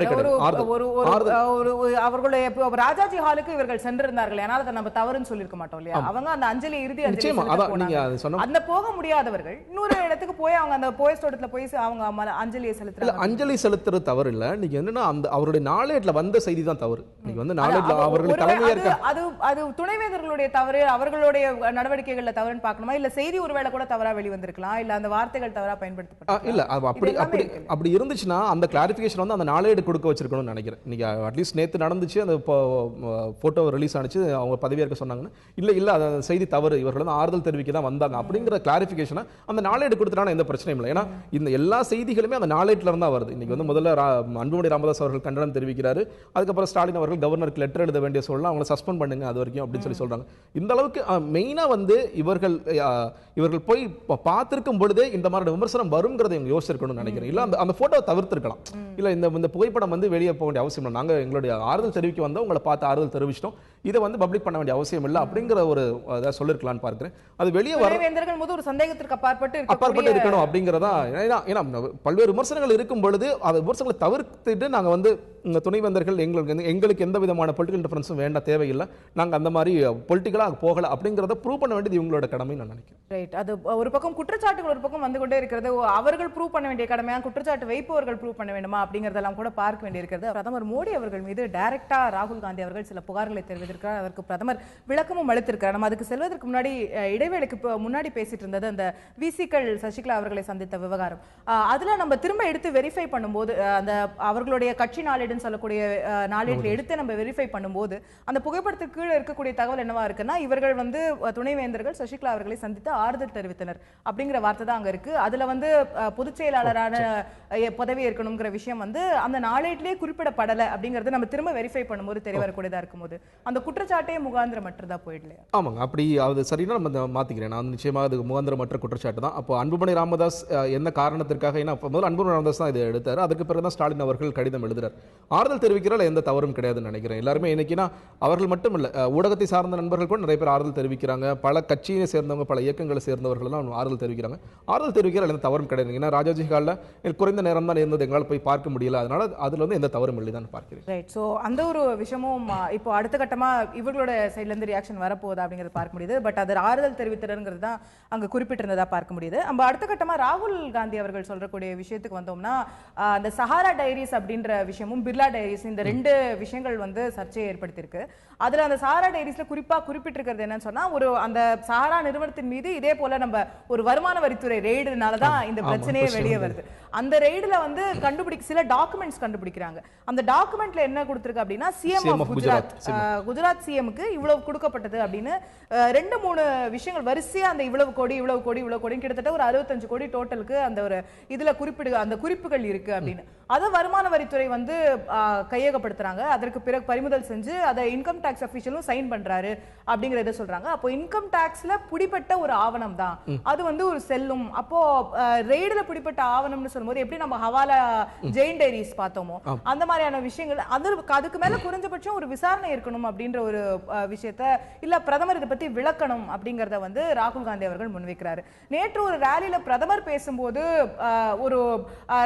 அவர்களுடைய ராஜாஜி ஹாலுக்கு இவர்கள் சென்றிருந்தார்கள், ஏன்னா அதை நம்ம தவறுன்னு சொல்லிருக்க மாட்டோம் இல்லையா? அவங்க அந்த அஞ்சலி இறுதி அந்த போக முடியாதவர்கள் இன்னொரு இடத்துக்கு போய் அவங்க அந்த போயஸ் தோட்டத்துல போய் அவங்க அஞ்சலியை செலுத்துறாங்க. அஞ்சலி செலுத்துறது தவறு இல்ல, நீங்க என்னன்னா அந்த அவருடைய நாளேட்ல வந்த செய்தி தான் தவறு. நீங்க வந்து நாளேட்ல அவர்கள் தலைமையா அது துணைவேந்தர்களுடைய தவறு, அவர்களுடைய நடவடிக்கைகள்ல தவறுன்னு பார்க்கணுமா? இல்ல செய்தி ஒருவேளை கூட தவறா வெளிவந்திருக்கலாம், இல்ல அந்த வார்த்தைகள் தவறா பயன்படுத்தப்பட்ட இல்ல அப்படி இருந்துச்சுன்னா அந்த கிளாரிபிகேஷன் வந்து அந்த நாளேடு கொடுக்க வச்சிருக்கணும்னு நினைக்கிறேன். இன்னைக்கு அட்லீஸ்ட் நேற்று நடந்துச்சு, அந்த ஃபோட்டோ ரிலீஸ் ஆனிச்சு, அவங்க பதவியேற்க சொன்னாங்கன்னா இல்லை அந்த செய்தி தவறு, இவர்கள் வந்து ஆறுதல் தெரிவிக்க தான் வந்தாங்க அப்படிங்கிற கிளாரிஃபிகேஷனை அந்த நாளேடு கொடுத்துட்டான எந்த பிரச்சனையும் இல்லை. ஏன்னா இந்த எல்லா செய்திகளுமே அந்த நாளேட்டில் இருந்தா வருது. இன்னைக்கு வந்து முதல்ல அன்புமணி ராமதாஸ் அவர்கள் கண்டனம் தெரிவிக்கிறாரு, அதுக்கப்புறம் ஸ்டாலின் அவர்கள் கவர்னருக்கு லெட்டர் எழுத வேண்டிய சொல்லலாம், அவங்களை சஸ்பெண்ட் பண்ணுங்க அது வரைக்கும் அப்படின்னு சொல்றாங்க. இந்த அளவுக்கு மெயினா வந்து இவர்கள் போய் பார்த்திருக்கும் பொழுதே இந்த மாதிரி விமர்சனம் வருங்கிறத இவங்க யோசிச்சிருக்கணும்னு நினைக்கிறேன். இல்ல அந்த போட்டோவை தவிர்த்திருக்கலாம். இல்ல இந்த புகைப்படம் வந்து வெளியே போக வேண்டிய அவசியம் இல்லை, நாங்க எங்களுடைய ஆறுதல் தெரிவிக்க வந்தோம், உங்களை பார்த்து ஆறுதல் தெரிவிச்சிட்டோம், இதை வந்து பப்ளிக் பண்ண வேண்டிய அவசியம் இல்லை அப்படிங்கிற ஒரு சொல்லிருக்கலாம்னு பார்க்கிறேன். அது வெளியே வர ஒரு சந்தேகத்திற்கு அப்பாற்பட்டு இருக்கணும் அப்படிங்கிறதா. ஏன்னா பல்வேறு விமர்சனங்கள் இருக்கும் பொழுது அந்த விமர்சனங்களை தவிர்த்துட்டு நாங்க வந்து துணைவேந்தர்கள் எங்களுக்கு எந்த விதமான பொலிட்டிக்கல் டிஃபரன்ஸும் வேண்டாம், தேவையில்லை, நாங்க அந்த மாதிரி பொலிட்டிக்கலா போகல அப்படிங்கிறத ப்ரூவ் பண்ண வேண்டியது இவங்களோட கடமை நான் நினைக்கிறேன். ரைட். அது ஒரு பக்கம் குற்றச்சாட்டுகள் ஒரு பக்கம் வந்து கொண்டே இருக்கிறது. அவர்கள் ப்ரூவ் பண்ண வேண்டிய கடமையா, குற்றச்சாட்டு வைப்பவர்கள் ப்ரூவ் பண்ண வேண்டுமா அப்படிங்கறதெல்லாம் கூட பார்க்க வேண்டியிருக்கிறது. பிரதமர் மோடி அவர்கள் மீது டைரக்டா ராகுல் காந்தி அவர்கள் சில புகார்களை தெரிவித்திருக்கிறார். அதற்கு பிரதமர் விளக்கமும் அளித்திருக்கிறார். நம்ம அதுக்கு செல்வதற்கு முன்னாடி இடைவேளைக்கு முன்னாடி பேசிட்டு இருந்தது அந்த விசிக்கள் சசிகலா அவர்களை சந்தித்த விவகாரம். அதுல நம்ம திரும்ப எடுத்து வெரிஃபை பண்ணும்போது, அந்த அவர்களுடைய கட்சி நாளேடுன்னு சொல்லக்கூடிய நாளேட்டில் எடுத்து நம்ம வெரிஃபை பண்ணும்போது அந்த புகைப்படத்துக்கு கீழே இருக்கக்கூடிய தகவல் என்னவா இருக்குன்னா, இவர்கள் வந்து துணைவேந்தர்கள் சசிகலா அவர்களை சந்தித்து ஆறுதல் தெரிவித்தனர் அப்படிங்கிற வார்த்தை தான் அங்க இருக்கு. அதுல வந்து பொதுச் செயலாளரான பதவி இருக்கணுங்கிற விஷயம் வந்து அந்த நாளேட்டிலே குறிப்பிடப்படலை அப்படிங்கறது நம்ம திரும்ப வெரிஃபை பண்ணும்போது தெரிய வரக்கூடியதா இருக்கும்போது அந்த குற்றச்சாட்டே முகாந்திரமற்றதா போயிடலையா? ஆமாங்க, அப்படி அது சரின்னா நம்ம மாத்திக்கிறேன். நான் நிச்சயமாக அது முகாந்திரமற்ற குற்றச்சாட்டு தான். அப்போ அன்புமணி ராமதாஸ் என்ன காரணத்திற்காக, ஏன்னா முதல்ல அன்புமணி ராமதாஸ் தான் இதை எடுத்தார், அதுக்கு பிறகு தான் ஸ்டாலின் அவர்கள் கடிதம் எழுதுறார். ஆறுதல் தெரிவிக்கிறதுல எந்த தவறும் கிடையாதுன்னு நினைக்கிறேன். எல்லாருமே இன்னைக்குனா அவர்கள் மட்டும் இல்ல, ஊடகத்தை சார்ந்த நண்பர்கள் கூட நிறைய பேர் ஆறுதல் தெரிவிக்கிறாங்க, பல கட்சியை சேர்ந்தவங்க, பல இயக்கங்களை சேர்ந்தவர்கள் எல்லாம் ஆறுதல் தெரிவிக்கிறாங்க. ஆறுதல் தெரிவிக்கிற எந்த தவறும் கிடையாது. ஏன்னா ராஜாஜி ஹாலில் குறைந்த நேரம் தான் இருந்தது, எங்களால் போய் பார்க்க முடியல, அதனால அதுல வந்து எந்த தவறும் இல்லை தான் பார்க்கிறேன். ரைட். ஸோ அந்த ஒரு விஷயமும் இப்போ அடுத்த கட்டமா இவர்களோட சைட்ல இருந்து ரியாக்ஷன் வரப்போகுது அப்படிங்கிறது பார்க்க முடியுது. பட் அது ஆறுதல் தெரிவித்ததுங்கிறது தான் அங்க குறிப்பிட்டிருந்ததா பார்க்க முடியுது. நம்ம அடுத்த கட்டமா ராகுல் காந்தி அவர்கள் சொல்றக்கூடிய விஷயத்துக்கு வந்தோம்னா, அந்த சஹாரா டைரிஸ் அப்படின்ற விஷயமும் பிர்லா டைரிஸ், இந்த ரெண்டு விஷயங்கள் வந்து சர்ச்சையை ஏற்படுத்தியிருக்கு. அதுல அந்த சஹாரா டைரிஸ்ல குறிப்பா குறிப்பிட்டிருக்கிறது என்னன்னு சொன்னா, ஒரு அந்த சஹாரா நிறுவனத்தின் மீது இதே போல நம்ம ஒரு வருமான வரித்துறை ரெய்டுனால தான் இந்த பிரச்சனையே வெளியே வருது. அந்த ரெய்டுல வந்து சில டாக்குமெண்ட்ஸ் கண்டுபிடிக்கிறாங்க. அந்த டாக்குமெண்ட்ல என்ன கொடுத்திருக்கு அப்படின்னா, சிஎம் ஆஃப் குஜராத் சிஎம்க்கு இவ்வளவு கொடுக்கப்பட்டது அப்படின்னு 2-3 விஷயங்கள் வரிசையா அந்த இவ்வளவு கோடி கிட்டத்தட்ட ஒரு 65 கோடி டோட்டலுக்கு அந்த ஒரு இதுல அந்த குறிப்புகள் இருக்கு அப்படின்னு. அதை வருமான வரித்துறை வந்து கையகப்படுத்துறாங்க. அதற்கு பிறகு பறிமுதல் செஞ்சு அதை இன்கம் டாக்ஸ் அபிஷியலும் சைன் பண்றாரு அப்படிங்கறத சொல்றாங்க. அப்போ இன்கம் டாக்ஸ்ல பிடிப்பட்ட ஒரு ஆவணம் தான் அது வந்து ஒரு செல்லும். அப்போ ரெய்டுல பிடிப்பட்ட ஆவணம்னு சொல்லும்போது எப்படி நம்ம ஹவாலா ஜெயின் டைரிஸ் பார்த்தோமோ அந்த மாதிரியான விஷயங்கள், அதுக்கு மேல குறைஞ்சபட்சம் ஒரு விசாரணை இருக்கணும் அப்படின்ற ஒரு விஷயத்த இல்ல பிரதமர் இதை பத்தி விளக்கணும் அப்படிங்கறத வந்து ராகுல் காந்தி அவர்கள் முன்வைக்கிறாரு. நேற்று ஒரு ரேலியில பிரதமர் பேசும்போது ஒரு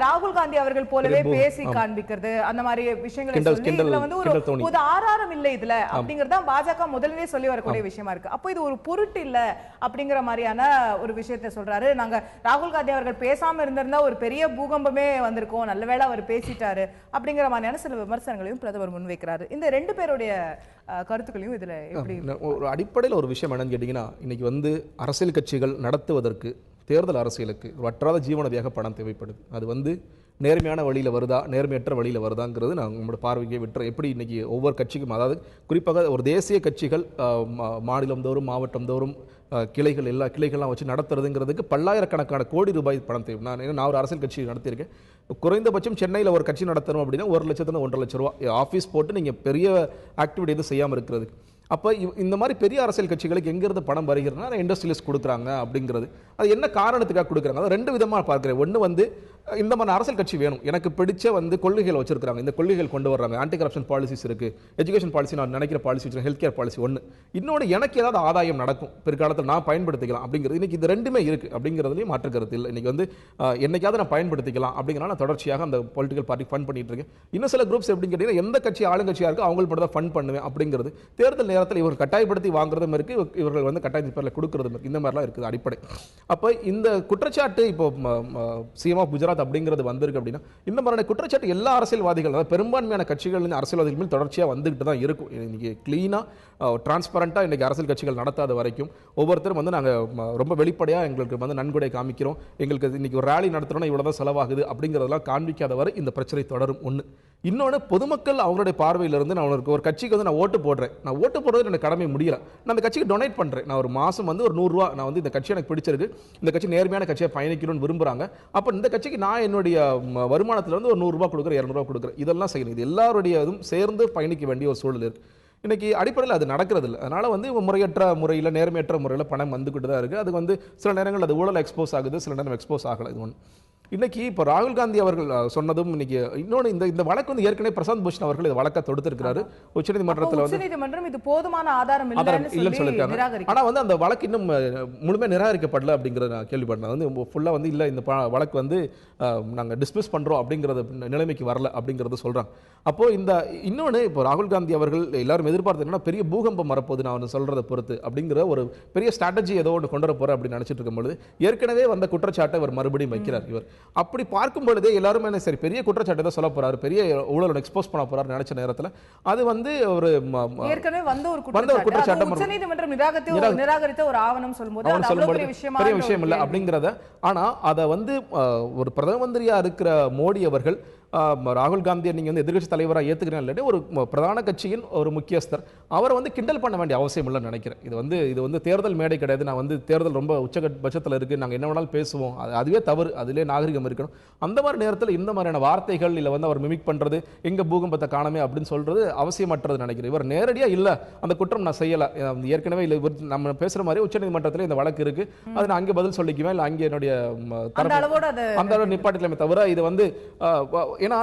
ராகுல் காந்தி அவர்கள் போலவே பேசி காண்பிக்கிறது, அந்த மாதிரி விஷயங்களை சொல்லி இதுல வந்து ஒரு ஆதாரம் இல்லை இதுல அப்படிங்கறத பாஜக முதலிலே சொல்லி வரக்கூடிய விஷயமா இருக்கு. அப்போ இது ஒரு பொருட்டு இல்ல அப்படிங்கிற மாதிரியான ஒரு விஷயத்தை சொல்றாரு. நாங்க ராகுல் காந்தி அவர்கள் பேசாம இருந்திருந்தா ஒரு பெரிய பூகம்பமே வந்திருக்கும், நல்லவேளை அவர் பேசிட்டாரு அப்படிங்கிற மாதிரியான சில விமர்சனங்களையும் பிரதமர் முன்வைக்கிறாரு. இந்த ரெண்டு பேருடைய கருத்துக்களையும் இதுல எப்படி ஒரு அடிப்படையில் ஒரு விஷயம் என்னன்னு கேட்டீங்கன்னா, இன்னைக்கு வந்து அரசியல் கட்சிகள் நடத்துவதற்கு தேர்தல் அரசியலுக்கு வற்றாத ஜீவனதியாக பணம் தேவைப்படுது. அது வந்து நேர்மையான வழியில் வருதா, நேர்மையற்ற வழியில் வருதாங்கிறது நான் உங்களோட பார்வையை விட்டுறேன். எப்படி இன்னைக்கு ஒவ்வொரு கட்சிக்கும், அதாவது குறிப்பாக ஒரு தேசிய கட்சிகள் மாநிலம் தோறும் மாவட்டம் தோறும் கிளைகள் எல்லா கிளைகள்லாம் வச்சு நடத்துறதுங்கிறதுக்கு பல்லாயிரக்கணக்கான கோடி ரூபாய் பணம் தேவை. நான் ஒரு அரசியல் கட்சி நடத்தியிருக்கேன். குறைந்தபட்சம் சென்னையில் ஒரு கட்சி நடத்தணும் அப்படின்னா 1 லட்சத்துல 1.5 லட்ச ரூபா ஆஃபீஸ் போட்டு நீங்கள் பெரிய ஆக்டிவிட்டி எதுவும் செய்யாமல் இருக்கிறதுக்கு. அப்போ இந்த மாதிரி பெரிய அரசியல் கட்சிகளுக்கு எங்கிருந்து பணம் வருகிறதுனா இண்டஸ்ட்ரியலிஸ்ட் கொடுக்குறாங்க அப்படிங்கிறது. அது என்ன காரணத்துக்காக கொடுக்குறாங்க? அது 2 விதமாக பார்க்குறேன். ஒன்று வந்து இந்த மாதிரி அரசியல் கட்சி வேணும், எனக்கு பிடிச்ச வந்து கொள்கைகள் வச்சிருக்காங்க, இந்த கொள்கைகள் கொண்டு வர்றாங்க, ஆன்டி கரப்ஷன் பாலிசிஸ் இருக்கு, எஜுகேஷன் பாலிசி நான் நினைக்கிற பாலிசி வச்சிருக்கேன், ஹெல்த் கேர் பாலிசி ஒன்று. இன்னொன்று எனக்கு ஏதாவது ஆதாயம் நடக்கும் பிற்காலத்தில் நான் பயன்படுத்திக்கலாம் அப்படிங்கிறது. இன்னைக்கு இது 2மே இருக்கு அப்படிங்கிறதுலையும் மாற்று கருத்து இல்லை. இன்னைக்கு வந்து என்னைக்காவது நான் பயன்படுத்திக்கலாம் அப்படிங்கிறனால நான் தொடர்ச்சியாக அந்த பொலிட்டிக்கல் பார்ட்டி ஃபண்ட் பண்ணிட்டு இருக்கேன். இன்னும் சில குரூப்ஸ் எப்படின்னு கேட்டீங்கன்னா, எந்த கட்சி ஆளுங்கட்சியாக இருக்கோ அவங்களுக்கு மட்டும் தான் ஃபண்ட் பண்ணுவேன் அப்படிங்கிறது. தேர்தல் நேரத்தில் இவர்கள் கட்டாயப்படுத்தி வாங்குறதும் இருக்கு, இவர்கள் வந்து கட்டாயத்தின் பேரில் கொடுக்கறதும் இருக்கு. இந்த மாதிரிலாம் இருக்குது அடிப்படை. அப்போ இந்த குற்றச்சாட்டு இப்போ சிஎம் ஆஃப் குஜராத் அப்படிங்கிறது வந்திருக்கு அப்படின்னா, இந்த மாதிரியான குற்றச்சாட்டு எல்லா அரசியல்வாதிகள், அதாவது பெரும்பான்மையான கட்சிகள் அரசியல்வாதிகள் மேல் தொடர்ச்சியாக வந்துகிட்டு தான் இருக்கும். இன்னைக்கு கிளீனா டிரான்ஸ்பரண்டா இன்னைக்கு அரசியல் கட்சிகள் நடத்தாத வரைக்கும் ஒவ்வொருத்தரும் வந்து நாங்கள் ரொம்ப வெளிப்படையாக எங்களுக்கு வந்து நன்கொடை காமிக்கிறோம், எங்களுக்கு இன்னைக்கு ஒரு ரேலி நடத்துறோம்னா இவ்வளவுதான் செலவாகுது அப்படிங்கிறதெல்லாம் காண்பிக்காத வரை இந்த பிரச்சனை தொடரும். ஒன்று. இன்னொன்று பொதுமக்கள் அவங்களுடைய பார்வையிலிருந்து நான் ஒரு கட்சிக்கு வந்து நான் ஓட்டு போடுறேன், நான் ஓட்டு போடுறது எனக்கு கடமை முடியல, நான் அந்த கட்சிக்கு டொனேட் பண்ணுறேன், நான் ஒரு மாதம் வந்து ஒரு 100 ரூபா, நான் வந்து இந்த கட்சி எனக்கு பிடிச்சிருக்கு, இந்த கட்சி நேர்மையான கட்சியை பயணிக்கணும்னு விரும்புகிறாங்க, அப்போ இந்த கட்சிக்கு நான் என்னுடைய வருமானத்தில் வந்து ஒரு 100 ரூபா கொடுக்குறேன், 200 ரூபா கொடுக்குறேன், இதெல்லாம் செய்யணும். இது எல்லாருடைய இதுவும் சேர்ந்து பயணிக்க வேண்டிய ஒரு சூழல் இருக்குது. இன்னைக்கு அடிப்படையில் அது நடக்கிறது இல்லை. அதனால வந்து முறையற்ற முறையில் நேர்மையற்ற முறையில் பணம் வந்துக்கிட்டு தான் இருக்குது. அது வந்து சில நேரங்கள் அது ஊழல் எக்ஸ்போஸ் ஆகுது, சில நேரம் எக்ஸ்போஸ் ஆகலை. இது ஒன்று. இன்னைக்கு இப்போ ராகுல் காந்தி அவர்கள் சொன்னதும் இன்னைக்கு இன்னொன்று, இந்த வழக்கு வந்து ஏற்கனவே பிரசாந்த் பூஷன் அவர்கள் இந்த வழக்கை தொடுத்திருக்கிறாரு உச்சநீதிமன்றத்தில். வந்து உச்சநீதிமன்றம் இது போதான ஆதாரம் இல்லைன்னு இல்லைன்னு சொல்லியிருக்காங்க. ஆனால் வந்து அந்த வழக்கு இன்னும் முழுமையாக நிராகரிக்கப்படல அப்படிங்கிறத நான் கேள்விப்பட்டேன். வந்து ஃபுல்லாக வந்து இல்லை, இந்த வழக்கு வந்து நாங்கள் டிஸ்மிஸ் பண்ணுறோம் அப்படிங்கிறது நிலைமைக்கு வரல அப்படிங்கிறது சொல்கிறாங்க. அப்போது இந்த இன்னொன்று, இப்போ ராகுல் காந்தி அவர்கள் எல்லாரும் எதிர்பார்த்து என்னன்னா பெரிய பூகம்பம் வரப்போகுது நான் வந்து சொல்கிறத பொறுத்து அப்படிங்கிற ஒரு பெரிய ஸ்ட்ராட்டஜி ஏதோ ஒன்று கொண்டு வர போகிறேன் அப்படின்னு நினச்சிட்டு இருக்கும்பொழுது ஏற்கனவே வந்த குற்றச்சாட்டை இவர் மறுபடியும் வைக்கிறார். இவர் அப்படி பார்க்கும் பொழுதே எல்லாரும் என்ன, சரி பெரிய குற்றச்சாட்டை தான் சொல்ல போறாரு, பெரிய ஊழல் எக்ஸ்போஸ் பண்ண போறாரு நினைச்ச நேரத்தில் அது வந்து ஒரு ஏற்கனவே வந்த ஒரு குற்றச்சாட்டு உச்சநீதிமன்றம் நிராகரித்த ஒரு ஆவணம் சொல்லும்போது அது அவ்வளவு பெரிய விஷயம் இல்லை அப்படிங்கிறத. ஆனா அதை வந்து ஒரு பிரதம மந்திரியா இருக்கிற மோடி அவர்கள் ராகுல் காந்தியை நீங்கள் வந்து எதிர்கட்சி தலைவராக ஏற்றுக்கிறேன் இல்லாட்டி ஒரு பிரதான கட்சியின் ஒரு முக்கியஸ்தர் அவரை வந்து கிண்டல் பண்ண வேண்டிய அவசியம் இல்லைன்னு நினைக்கிறேன். இது வந்து தேர்தல் மேடை கிடையாது. நான் வந்து தேர்தல் ரொம்ப உச்சபட்சத்தில் இருக்குது, நாங்கள் என்ன வேணாலும் பேசுவோம், அதுவே தவறு, அதிலே நாகரிகம் இருக்கணும். அந்த மாதிரி நேரத்தில் இந்த மாதிரியான வார்த்தைகள் இல்லை வந்து அவர் மிமிக் பண்ணுறது, எங்கே பூகம்பத்தை காணமே அப்படின்னு சொல்கிறது அவசியமற்றது நினைக்கிறேன். இவர் நேரடியாக இல்லை அந்த குற்றம் நான் செய்யலை, ஏற்கனவே இல்லை, நம்ம பேசுகிற மாதிரி உச்சநீதிமன்றத்தில் இந்த வழக்கு இருக்குது, அது நான் அங்கே பதில் சொல்லிக்குவேன், இல்லை அங்கே என்னுடைய அந்த அளவு நிப்பாட்டிக்கலாமே தவிர இது வந்து ஏன்னா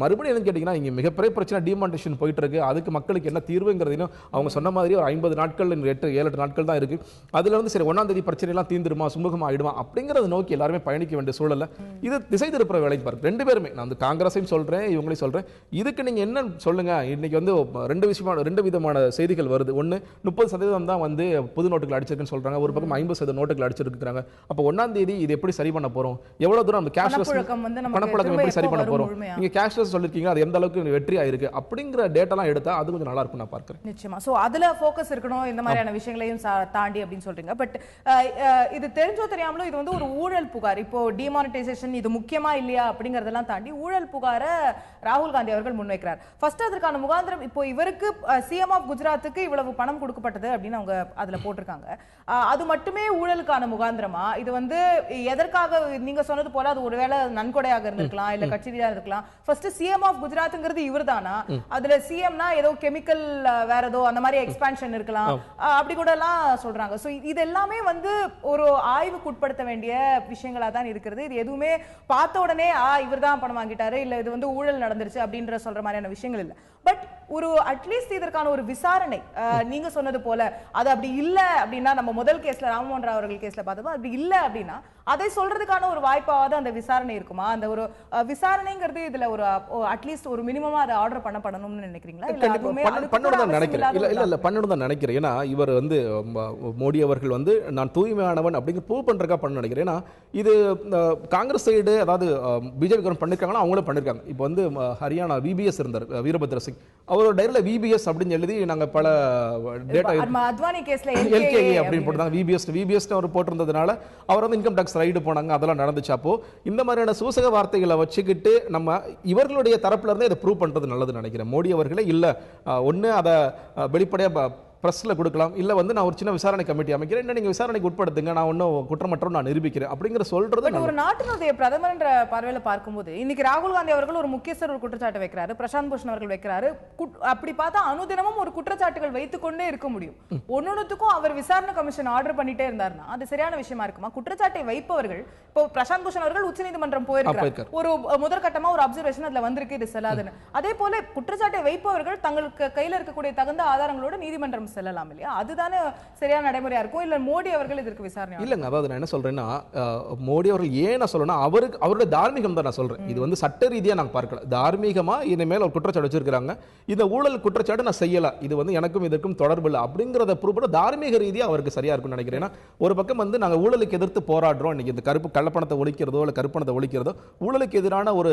மறுபடியும் என்ன கேட்டீங்கன்னா இங்க மிகப்பெரிய பிரச்சனை டிமானிட்டேஷன் போயிட்டு இருக்கு. அதுக்கு மக்களுக்கு என்ன தீர்வுங்கிறதையும் அவங்க சொன்ன மாதிரி ஒரு 50 நாட்கள் 7-8 நாட்கள் தான் இருக்கு. அதுல வந்து சரி 1ஆம் தேதி பிரச்சனை எல்லாம் தீர்ந்துருமா, சுமூகமா ஆயிடுமா அப்படிங்கறத நோக்கி எல்லாருமே பயணிக்க வேண்டிய சூழல்ல இது திசை திருப்புற வேலைக்கு பாருங்க. ரெண்டு பேருமே, நான் வந்து காங்கிரஸையும் சொல்றேன் இவங்களையும் சொல்றேன், இதுக்கு நீங்க என்ன சொல்லுங்க. இன்னைக்கு வந்து ரெண்டு விதமான செய்திகள் வருது. ஒன்னு 30% தான் வந்து புது நோட்டுகள் அடிச்சிருக்குன்னு சொல்றாங்க, ஒரு பக்கம் 50% நோட்டுகள் அடிச்சிருக்காங்க. அப்ப 1ஆம் தேதி இது எப்படி சரி பண்ண போறோம், எவ்வளவு தூரம் அந்த கேஷ்லெஸ் பணப்புழக்கம் எப்படி சரி பண்ண போறோம், நீங்க கேஷ்லெஸ் சொல்லிருக்கீங்க, அது எந்த அளவுக்கு வெற்றி ஆயிருக்கு அப்படிங்கிற டேட்டாலாம் எடுத்தா அது கொஞ்சம் நல்லா இருக்கும் நான் பார்க்கிறேன். நிச்சயமா. சோ அதுல ஃபோக்கஸ் இருக்கணும் இந்த மாதிரியான விஷயங்களையும் தாண்டி அப்படின்னு சொல்றீங்க. பட் இது தெரிஞ்சோ தெரியாமலோ இது வந்து ஒரு ஊழல் புகார். இப்போ டிமானிட்டைசேஷன் இது முக்கியமா இல்லையா அப்படிங்கறதெல்லாம் தாண்டி ஊழல் புகார ராகுல் காந்தி அவர்கள் முன்வைக்கிறார். ஃபர்ஸ்ட் அதற்கான முகாந்திரம், இப்போ இவருக்கு சிஎம் ஆஃப் குஜராத்துக்கு இவ்வளவு பணம் கொடுக்கப்பட்டது அப்படின்னு அவங்க அதுல போட்டிருக்காங்க. அது மட்டுமே ஊழலுக்கான முகாந்திரமா? இது வந்து எதற்காக நீங்க சொன்னது போல அது ஒருவேளை நன்கொடையாக இருந்திருக்கலாம், இல்ல கட்சி ரீதியா இருக்கலாம். ஃபர்ஸ்ட் சிஎம் ஆஃப் குஜராத்ங்கிறது இவர்தானா? அதுல சிஎம்னா ஏதோ கெமிக்கல் வேற ஏதோ அந்த மாதிரி எக்ஸ்பான்ஷன் இருக்கலாம் அப்படி கூட எல்லாம் சொல்றாங்க. சோ இது எல்லாமே வந்து ஒரு ஆய்வுக்கு உட்படுத்த வேண்டிய விஷயங்களா தான் இருக்கிறது. இது எதுவுமே பார்த்த உடனே இவர்தான் பணம் வாங்கிட்டாரு, இல்ல இது வந்து ஊழல் நடந்துருச்சு அப்படின்ற சொல்ற மாதிரியான விஷயங்கள் இல்ல. பட் ஒரு அட்லீஸ்ட் இதற்கான ஒரு விசாரணை, நீங்க சொன்னது போல அது அப்படி இல்ல அப்படின்னா, நம்ம முதல் கேஸ்ல ராமமோகன் ராவ் அவர்கள் கேஸ்ல பார்த்தோம், அப்படி இல்ல அப்படின்னா அதை சொல்றதுக்கான ஒரு வாய்ப்பாவது அந்த விசாரணை இருக்குமா? அந்த ஒரு விசாரணைங்கிறது இதுல ஒரு அட்லீஸ்ட் ஒரு மினிமமா அதை ஆர்டர் பண்ணணும்னு நினைக்கிறீங்களா? பண்ணணும் தான் நினைக்கிறேன். ஏன்னா இவர் வந்து மோடி அவர்கள் வந்து நான் தூய்மையானவன் அப்படிங்கிற ப்ரூவ் பண்றதுக்காக பண்ண நினைக்கிறேன். ஏன்னா இது காங்கிரஸ் சைடு, அதாவது பிஜேபி கவர்மெண்ட் பண்ணிருக்காங்களா, அவங்களும் பண்ணிருக்காங்க. இப்போ வந்து ஹரியானா விபிஎஸ் இருந்தார், வீரபத்ர சிங், அவரோட டைரியில விபிஎஸ் அப்படின்னு எழுதி நாங்க பல டேட்டா அத்வானி கேஸ்ல எல்கேஏ அப்படின்னு போட்டாங்க. விபிஎஸ் அவர் போட்டிருந்ததுனால அவர் வந்து இன்கம் டாக்ஸ் ரைடு போனாங்க, அதெல்லாம் நடந்துச்சு. அப்போ இந்த மாதிரியான சூசக வார்த்தைகளை வச்சுக்கிட்டு நம்ம இவர்களுடைய தரப்புல இருந்து இதை ப்ரூவ் பண்றது நல்லதுன்னு நினைக்கிறேன். மோடி அவர்களே இல்ல ஒண்ணு அதை வெளிப்படையா பிரஸ்ல கொடுக்கலாம், இல்ல வந்து நான் ஒரு சின்ன விசாரணை கமிட்டி அமைக்கிறேன், நீங்க விசாரணைக்கு உட்படுத்துங்க, நான் ஒன்னும் குற்றமற்றம் நான் நிரூபிக்கிறேன் அப்படிங்கிற சொல்றது. ஒரு நாட்டினுடைய பிரதமர் என்ற பார்வையில பார்க்கும்போது இன்னைக்கு ராகுல் காந்தி அவர்கள் ஒரு முக்கியஸ்தர் ஒரு குற்றச்சாட்டு வைக்கிறாரு, பிரசாந்த் பூஷன் அவர்கள் வைக்கிறாரு. அப்படி பார்த்தா அனுதினமும் ஒரு குற்றச்சாட்டுகள் வைத்துக்கொண்டே இருக்க முடியும். ஒன்னொன்னுக்கும் அவர் விசாரணை கமிஷன் ஆர்டர் பண்ணிட்டே இருந்தாருன்னா அது சரியான விஷயமா இருக்குமா? குற்றச்சாட்டை வைப்பவர்கள், இப்போ பிரசாந்த் பூஷன் அவர்கள் உச்சநீதிமன்றம் போயிருக்காரு, ஒரு முதற்கட்டமா ஒரு அப்சர்வேஷன் அதுல வந்திருக்கு, இது செல்லாதுன்னு. அதே போல குற்றச்சாட்டை வைப்பவர்கள் தங்களுக்கு கையில இருக்கக்கூடிய தகுந்த ஆதாரங்களோட நீதிமன்றம் செல்லலாம் இல்லையா? அதுதானே சரியான நடைமுறையா இருக்கும். இல்ல மோடி அவர்கள் இதற்கு விசாரணை இல்லங்க. அதாவது நான் என்ன சொல்றேன்னா, மோடி அவர்கள் ஏன் நான் சொல்றேன்னா அவருடைய தார்மீகம் தான் நான் சொல்றேன். இது வந்து சட்ட ரீதியா நாங்க பார்க்கல, தார்மீகமா இனிமேல் ஒரு குற்றச்சாட்டு வச்சிருக்காங்க, இந்த ஊழல் குற்றச்சாட்டு நான் செய்யல, இது வந்து எனக்கும் இதற்கும் தொடர்பு இல்லை அப்படிங்கறத ப்ரூவ் பண்ண தார்மீக ரீதியா அவருக்கு சரியா இருக்கும்னு நினைக்கிறேன். ஒரு பக்கம் வந்து நாங்க ஊழலுக்கு எதிர்த்து போராடுறோம், இன்னைக்கு இந்த கள்ளப்பணத்தை ஒழிக்கிறதோ இல்ல கருப்பணத்தை ஒழிக்கிறதோ ஊழலுக்கு எதிரான ஒரு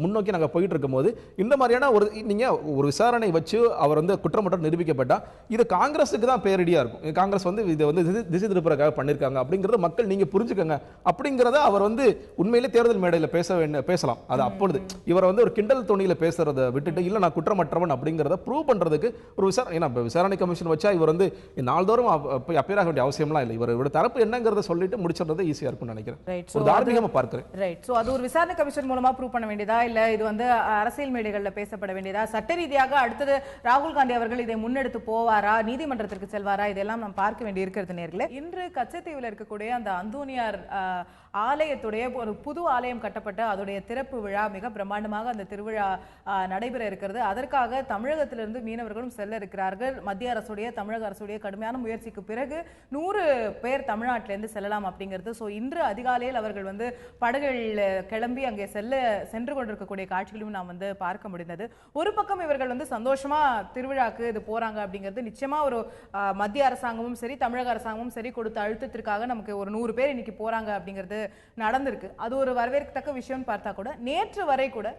முன்னோக்கி நாங்க போயிட்டு இருக்கும் போது இந்த மாதிரியான ஒரு நீங்க ஒரு விசாரணை வச்சு அவர் வந்து குற்றமற்ற நிரூபிக்கப்பட்டா இதை காங்கிரஸுக்கு தான் பேரடியா இருக்கும். காங்கிரஸ் வந்து இதை வந்து திசை திருப்புறதுக்காக பண்ணிருக்காங்க அப்படிங்கறத மக்கள் நீங்க புரிஞ்சுக்கங்க அப்படிங்கறத அவர் வந்து உண்மையிலே தேர்தல் மேடையில பேசலாம். அது அப்பொழுது இவர் வந்து ஒரு கிண்டல் தொனியில பேசுறதை விட்டுட்டு இல்ல நான் குற்றமற்றவன் அப்படிங்கறத ப்ரூவ் பண்றதுக்கு ஒரு விசாரணை கமிஷன் வச்சா இவர் வந்து நாள்தோறும் அப்பேராக வேண்டிய அவசியம்லாம் இல்லை. இவரோட தரப்பு என்னங்கறத சொல்லிட்டு முடிச்சிடுறது ஈஸியா இருக்கும்னு நினைக்கிறேன். ஒரு தார்மீகமா பார்க்கிறேன். ரைட். சோ அது ஒரு விசாரணை கமிஷன் மூலமா ப்ரூவ் பண்ண வேண்டியதா, இல்ல இது வந்து அரசியல் மேடைகள்ல பேசப்பட வேண்டியதா, சட்ட ரீதியாக அடுத்தது ராகுல் காந்தி அவர்கள் இதை முன்னெடுத்து போவாரா, நீதிமன்றத்திற்கு செல்வாரா, இதெல்லாம் நாம் பார்க்க வேண்டி இருக்கிறது நேர்களே. இன்று கச்சத்தீவில் இருக்கக்கூடிய அந்த அந்தோனியார் ஆலயத்துடைய ஒரு புது ஆலயம் கட்டப்பட்டு அதோடைய திறப்பு விழா மிக பிரம்மாண்டமாக அந்த திருவிழா நடைபெற இருக்கிறது. அதற்காக தமிழகத்திலிருந்து மீனவர்களும் செல்ல இருக்கிறார்கள். மத்திய அரசுடைய தமிழக அரசுடைய கடுமையான முயற்சிக்கு பிறகு 100 பேர் தமிழ்நாட்டிலிருந்து செல்லலாம் அப்படிங்கிறது. ஸோ இன்று அதிகாலையில் அவர்கள் வந்து படகுகளில் கிளம்பி அங்கே சென்று கொண்டிருக்கக்கூடிய காட்சிகளையும் நாம் வந்து பார்க்க முடிந்தது. ஒரு பக்கம் இவர்கள் வந்து சந்தோஷமா திருவிழாக்கு இது போறாங்க அப்படிங்கிறது நிச்சயமா ஒரு மத்திய அரசாங்கமும் சரி தமிழக அரசாங்கமும் சரி கொடுத்த அழுத்தத்திற்காக நமக்கு ஒரு 100 பேர் இன்னைக்கு போறாங்க அப்படிங்கிறது நடந்திருக்கு. அது ஒரு வரவேற்கத்தக்க விஷயம் பார்த்தா கூட நேற்று வரை கூட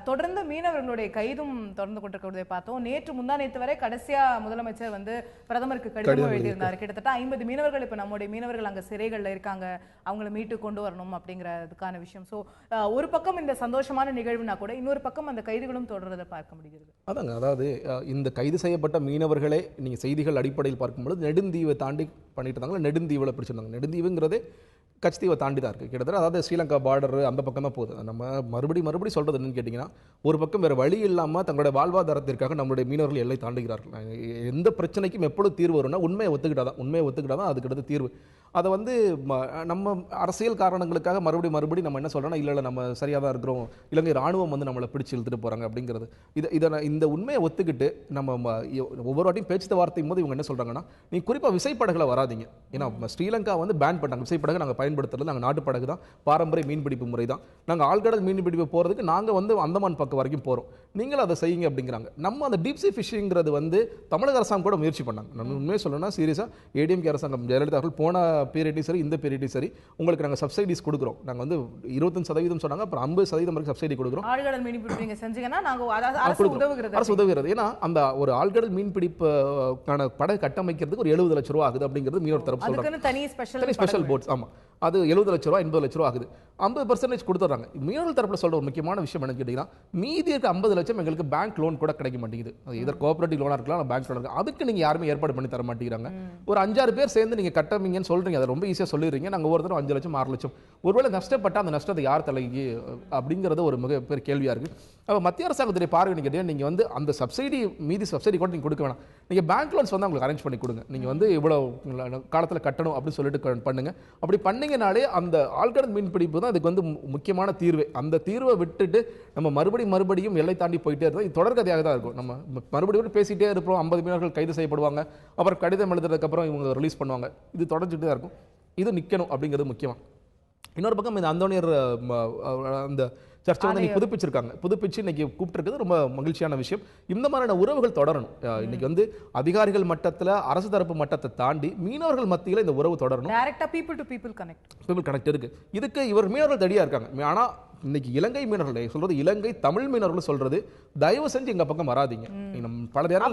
தொடர்ந்து மீனவர்களுடைய கைதும் தொடர்ந்து கொண்டிருக்கிறதை பார்த்தோம். நேற்று முந்தா நேற்று வரை கடைசியா முதலமைச்சர் வந்து பிரதமருக்கு கடிதம் எழுதியிருந்தார். கிட்டத்தட்ட 50 மீனவர்கள் இப்ப நம்முடைய மீனவர்கள் அங்க சிறைகள்ல இருக்காங்க, அவங்களை மீட்டு கொண்டு வரணும் அப்படிங்கிறதுக்கான விஷயம். சோ ஒரு பக்கம் இந்த சந்தோஷமான நிகழ்வுனா கூட இன்னொரு பக்கம் அந்த கைதுகளும் தொடர்றதை பார்க்க முடிகிறது. அதாங்க, அதாவது இந்த கைது செய்யப்பட்ட மீனவர்களே நீங்க செய்திகள் அடிப்படையில் பார்க்கும்போது நெடுந்தீவை தாண்டி பண்ணிட்டு இருந்தாங்க. நெடுந்தீவில் பிடிச்சிருந்தாங்க. நெடுந்தீவுங்கிறதே கச்சத்தீவை தாண்டி தான் இருக்குது கிட்டத்தட்ட. அதாவது ஸ்ரீலங்கா பார்டர் அந்த பக்கம் தான் போகுது. நம்ம மறுபடியும் சொல்கிறது என்னன்னு கேட்டிங்கன்னா, ஒரு பக்கம் வேறு வழி இல்லாமல் தங்களுடைய வாழ்வாதாரத்திற்காக நம்மளுடைய மீனவர்கள் எல்லை தாண்டுகிறார்கள். எந்த பிரச்சனைக்கும் எப்பொழுது தீர்வு வரும்னா உண்மையை ஒத்துக்கிட்டா தான் அதுக்கு அடுத்த தீர்வு. அதை வந்து நம்ம அரசியல் காரணங்களுக்காக மறுபடியும் நம்ம என்ன சொல்கிறோன்னா இல்லை நம்ம சரியாக தான் இருக்கிறோம், இலங்கை ராணுவம் வந்து நம்மளை பிடிச்சி இழுத்துட்டு போகிறாங்க அப்படிங்கிறது. இந்த உண்மையை ஒத்துக்கிட்டு நம்ம ஒவ்வொரு வாட்டியும் பேச்சு வார்த்தையும் போது இவங்க என்ன சொல்கிறாங்கன்னா, நீ குறிப்பாக விசைப்படகுல வராதிங்க. ஏன்னா ஸ்ரீலங்கா வந்து பேன் பண்ணாங்க விசைப்படகு. நாங்கள் பயன்படுத்துறது நாங்கள் நாட்டு படகு தான், பாரம்பரிய மீன்பிடிப்பு முறை தான். நாங்கள் ஆழ்கடல் மீன்பிடிப்பு போகிறதுக்கு நாங்கள் வந்து அந்தமான் பக்கம் வரைக்கும் போகிறோம், நீங்களும் அதை செய்யுங்க அப்படிங்கிறாங்க. நம்ம அந்த டீப் சீ ஃபிஷிங்கிறது வந்து தமிழக அரசாங்கம் கூட முயற்சி பண்ணாங்க. நான் உண்மையை சொல்லணும்னா சீரியஸாக ஏடிஎம்கே அரசாங்கம் ஜெயலலிதா அவர்கள் போன பீரியட்லையும் சரி இந்த பீரியட்லையும் சரி உங்களுக்கு நாங்கள் சப்சிடிஸ் கொடுக்குறோம். நாங்கள் வந்து 25% சொன்னாங்க, அப்புறம் 50% வரைக்கும் சப்சிடி கொடுக்குறோம். ஆழ்கடல் மீன்பிடிப்பு செஞ்சீங்கன்னா நாங்கள் அரசு உதவுகிறது. ஏன்னா அந்த ஒரு ஆழ்கடல் மீன்பிடிப்புக்கான படகு கட்டமைக்கிறதுக்கு ஒரு 70 லட்சம் ரூபா ஆகுது அப்படிங்கிறது மீனவர் தரப்பு சொல்றாங்க. தனி ஸ்பெஷல் போட்ஸ். ஆமா, அது 70 லட்சம் ரூபா 80 லட்சம் ரூபா ஆகுது. 50% கொடுத்துறாங்க. மீனவர் தரப்புல சொல்ற ஒரு முக்கியமான விஷயம் என்னன்னு கேட்டீங்கன்னா, மீதி இருக்க 50 லட்சம் எங்களுக்கு பேங்க் லோன் கூட கிடைக்க மாட்டேங்குது. அது இதர் கோஆபரேட்டிவ் லோனா இருக்கலாம், பேங்க் லோன் இருக்கு. அதுக்கு நீங்க யாருமே ஏற்பாடு பண்ணி தர மாட்டேங்கிறாங்க. ஒரு 5-6 பேர் சேர்ந்து நீங்க கட்டமீங்கன்னு சொல்றீங்க, அதை ரொம்ப ஈஸியா சொல்லிடுறீங்க. நாங்க ஒவ்வொருத்தரும் 5 லட்சம் 6 லட்சம். ஒருவேளை நஷ்டப்பட்ட அந்த நஷ்டத்தை யார் தலைக்கு அப்படிங்கிறது ஒரு மிகப்பெரிய கேள்வியா இருக்கு. அப்ப மத்திய அரசாங்கத்துடைய பார்வை கேட்டீங்கன்னா, நீங்க வந்து அந்த மீதி சப்சிடி கூட நீங்க கொடுக்க வேணாம், நீங்க பேங்க் லோன்ஸ் வந்து உங்களுக்கு அரேஞ்ச் பண்ணி கொடுங்க. நீங்க வந்து இவ்வளவு காலத்துல கட்டணும் அப்படின்னு சொல்லிட்டு பண்ணுங்க. அப்படி பண்ணீங்கனாலே அந்த ஆழ்கடல் மீன்பிடிப்பு தான் இதுக்கு வந்து முக்கியமான தீர்வு. அந்த தீர்வை விட்டுட்டு நம்ம மறுபடியும் எல்லை தாண்டி போயிட்டே இருந்தால் இது தொடர்கதையாக தான் இருக்கும். நம்ம மறுபடியும் பேசிட்டே இருப்போம், 50 மீனவர்கள் கைது செய்யப்படுவாங்க, அப்புறம் கடிதம் எழுதுறதுக்கு அப்புறம் இவங்க ரிலீஸ் பண்ணுவாங்க. இது தொடர்ந்துட்டு தான் இருக்கும். இது நிற்கணும் அப்படிங்கிறது முக்கியம். இன்னொரு பக்கம் இந்த அந்தோனியர் அந்த சர்ச்சை வந்து இன்னைக்கு புதுப்பிச்சு இன்னைக்கு கூப்பிட்டுருக்குது ரொம்ப மகிழ்ச்சியான விஷயம். இந்த மாதிரியான உறவுகள் தொடரணும். இன்னைக்கு வந்து அதிகாரிகள் மட்டத்தில் அரசு தரப்பு மட்டத்தை தாண்டி மீனவர்கள் மத்தியில் இந்த உறவு தொடரணும். பீப்புள் டு பீப்புள் கனெக்ட் இருக்கு. இதுக்கு இவர் மீனவர்கள் தடியா இருக்காங்க. ஆனா இன்னைக்கு இலங்கை மீனவர்கள் சொல்றது, இலங்கை தமிழ் மீனவர்கள் சொல்றது, தயவு செஞ்சு எங்க பக்கம் வராதிங்க. பல நேரம்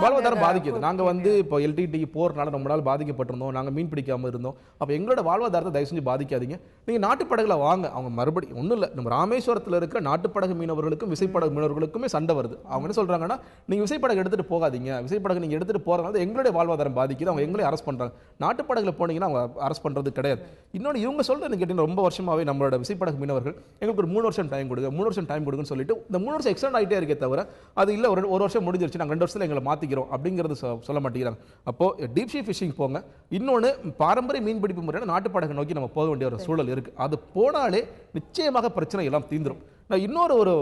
வாழ்வாதாரம் பாதிக்குது. நாங்க வந்து இப்போ எல்டிடி போர்னால நம்மளால பாதிக்கப்பட்டிருந்தோம், நாங்க மீன் பிடிக்காம இருந்தோம். அப்ப எங்களோட வாழ்வாதாரத்தை தயவு செஞ்சு பாதிக்காதீங்க. நீங்க நாட்டுப்படகுல வாங்க. அவங்க மறுபடியும் ஒன்றும் இல்லை, நம்ம ராமேஸ்வரத்தில் இருக்கிற நாட்டுப்படகு மீனவர்களுக்கும் விசைப்படகு மீனவர்களுக்குமே சண்டை வருது. அவங்க என்ன சொல்றாங்கன்னா, நீங்க விசைப்படகு எடுத்துட்டு போகாதீங்க, விசைப்படகு நீங்க எடுத்துட்டு போறதுனால எங்களுடைய வாழ்வாதாரம் பாதிக்குது, அவங்க எங்களே அரெஸ்ட் பண்றாங்க. நாட்டுப்படகுல போனீங்கன்னா அவங்க அரெஸ்ட் பண்றது கிடையாது. இன்னொன்று இவங்க சொல்றது கேட்டீங்கன்னா, ரொம்ப வருஷமாவே நம்மளோட விசைப்படகு மீனவர்கள் எங்களுக்கு ஒரு 3 வருஷம் டைம் கொடுங்க, 3 வருஷம் டைம் கொடுங்கன்னு சொல்லிட்டு இந்த 3 வருஷம் எக்ஸ்டெண்ட் ஆகிட்டே இருக்கே தவிர அது இல்லை ஒரு வருஷம் முடிஞ்சிருச்சு நாங்கள் 2 வருஷத்துல எங்களை மாற்றிக்கிறோம் அப்படிங்கிறது சொல்ல மாட்டேங்கிறாங்க. அப்போ டீப் சீ ஃபிஷிங் போங்க. இன்னொன்று பாரம்பரிய மீன்பிடிப்பு முறையான நாட்டுப்படகை நோக்கி நம்ம போக வேண்டிய ஒரு சூழல் இருக்கு. அது போனாலே நிச்சயமாக பிரச்சனை எல்லாம் தீந்துரும். நான் இன்னொரு ஒரு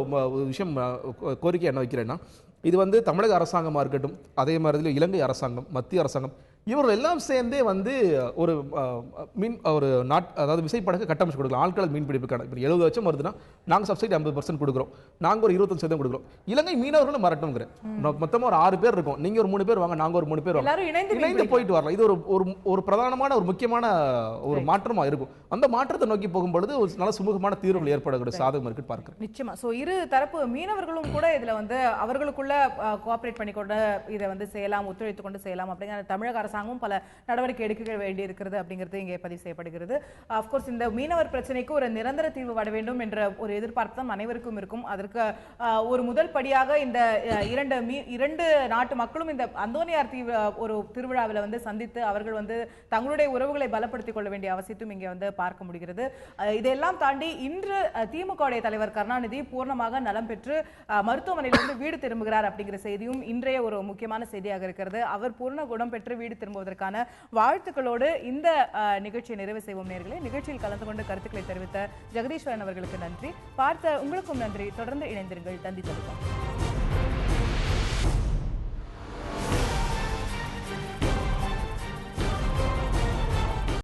விஷயம் கோரிக்கை என்ன வைக்கிறேன்னா, இது வந்து தமிழக அரசாங்கமாக இருக்கட்டும், அதே மாதிரி இலங்கை அரசாங்கம், மத்திய அரசாங்கம், இவர்கள் எல்லாம் சேர்ந்தே வந்து ஒரு ஒரு அதாவது விசைப்படகு கட்டமைச்சு கொடுக்கலாம். ஆட்கள் மீன் பிடிப்புக்கான இப்போ 70 லட்சம் வருதுன்னா நாங்கள் சப்சிடி 50% கொடுக்குறோம், நாங்கள் ஒரு 25% கொடுக்குறோம். இலங்கை மீனவர்களும் வரட்டும்ங்கிறேன். மொத்தமாக ஒரு 6 பேர் இருக்கோம், நீங்க ஒரு 3 பேர் வாங்க, நாங்க ஒரு 3 பேர் வாங்க, இணைந்து போயிட்டு வரலாம். இது ஒரு பிரதானமான ஒரு முக்கியமான ஒரு மாற்றமா இருக்கும். அந்த மாற்றத்தை நோக்கி போகும்பொழுது ஒரு நல்ல சுமூகமான தீர்வுகள் ஏற்படக்கூடிய சாதகம் இருக்கு பார்க்கிறேன். நிச்சயமா. சோ இரு தரப்பு மீனவர்களும் கூட இதுல வந்து அவர்களுக்குள்ள கோஆபரேட் பண்ணிக்கொண்டு இதை வந்து செய்யலாம், ஒத்துழைத்து கொண்டு செய்யலாம் அப்படிங்கிற தமிழக அரசாங்கமும் பல நடவடிக்கை எடுக்க வேண்டி இருக்கிறது அப்படிங்கிறது இங்கே பதிவு செய்யப்படுகிறது. அப்கோர்ஸ் இந்த மீனவர் பிரச்சனைக்கு ஒரு நிரந்தர தீர்வு வர வேண்டும் என்ற ஒரு எதிர்பார்ப்பு தான் அனைவருக்கும் இருக்கும். அதற்கு ஒரு முதல் படியாக இந்த இரண்டு நாட்டு மக்களும் இந்த அந்தோனியார் ஒரு திருவிழாவில் வந்து சந்தித்து அவர்கள் வந்து தங்களுடைய உறவுகளை பலப்படுத்திக் கொள்ள வேண்டிய அவசியத்தும் இங்கே வந்து பார்க்க முடிகிறது. இதையெல்லாம் தாண்டி இன்று திமுக தலைவர் கருணாநிதி பூர்ணமாக நலம் பெற்று மருத்துவமனையிலிருந்து வீடு திரும்புகிறார் அப்படிங்கிற செய்தியும் இன்றைய ஒரு முக்கியமான செய்தியாக இருக்கிறது. அவர் பூர்ண குணம் பெற்று வீடு திரும்புவதற்கான வாழ்த்துக்களோடு இந்த நிகழ்ச்சியை நிறைவு செய்வோம். நேயர்களே, நிகழ்ச்சியில் கலந்து கொண்டு கருத்துக்களை தெரிவித்த ஜெகதீஸ்வரன் அவர்களுக்கு நன்றி. பார்த்த உங்களுக்கும் நன்றி. தொடர்ந்து இணைந்திருங்கள். தந்தி தொகுப்பாக.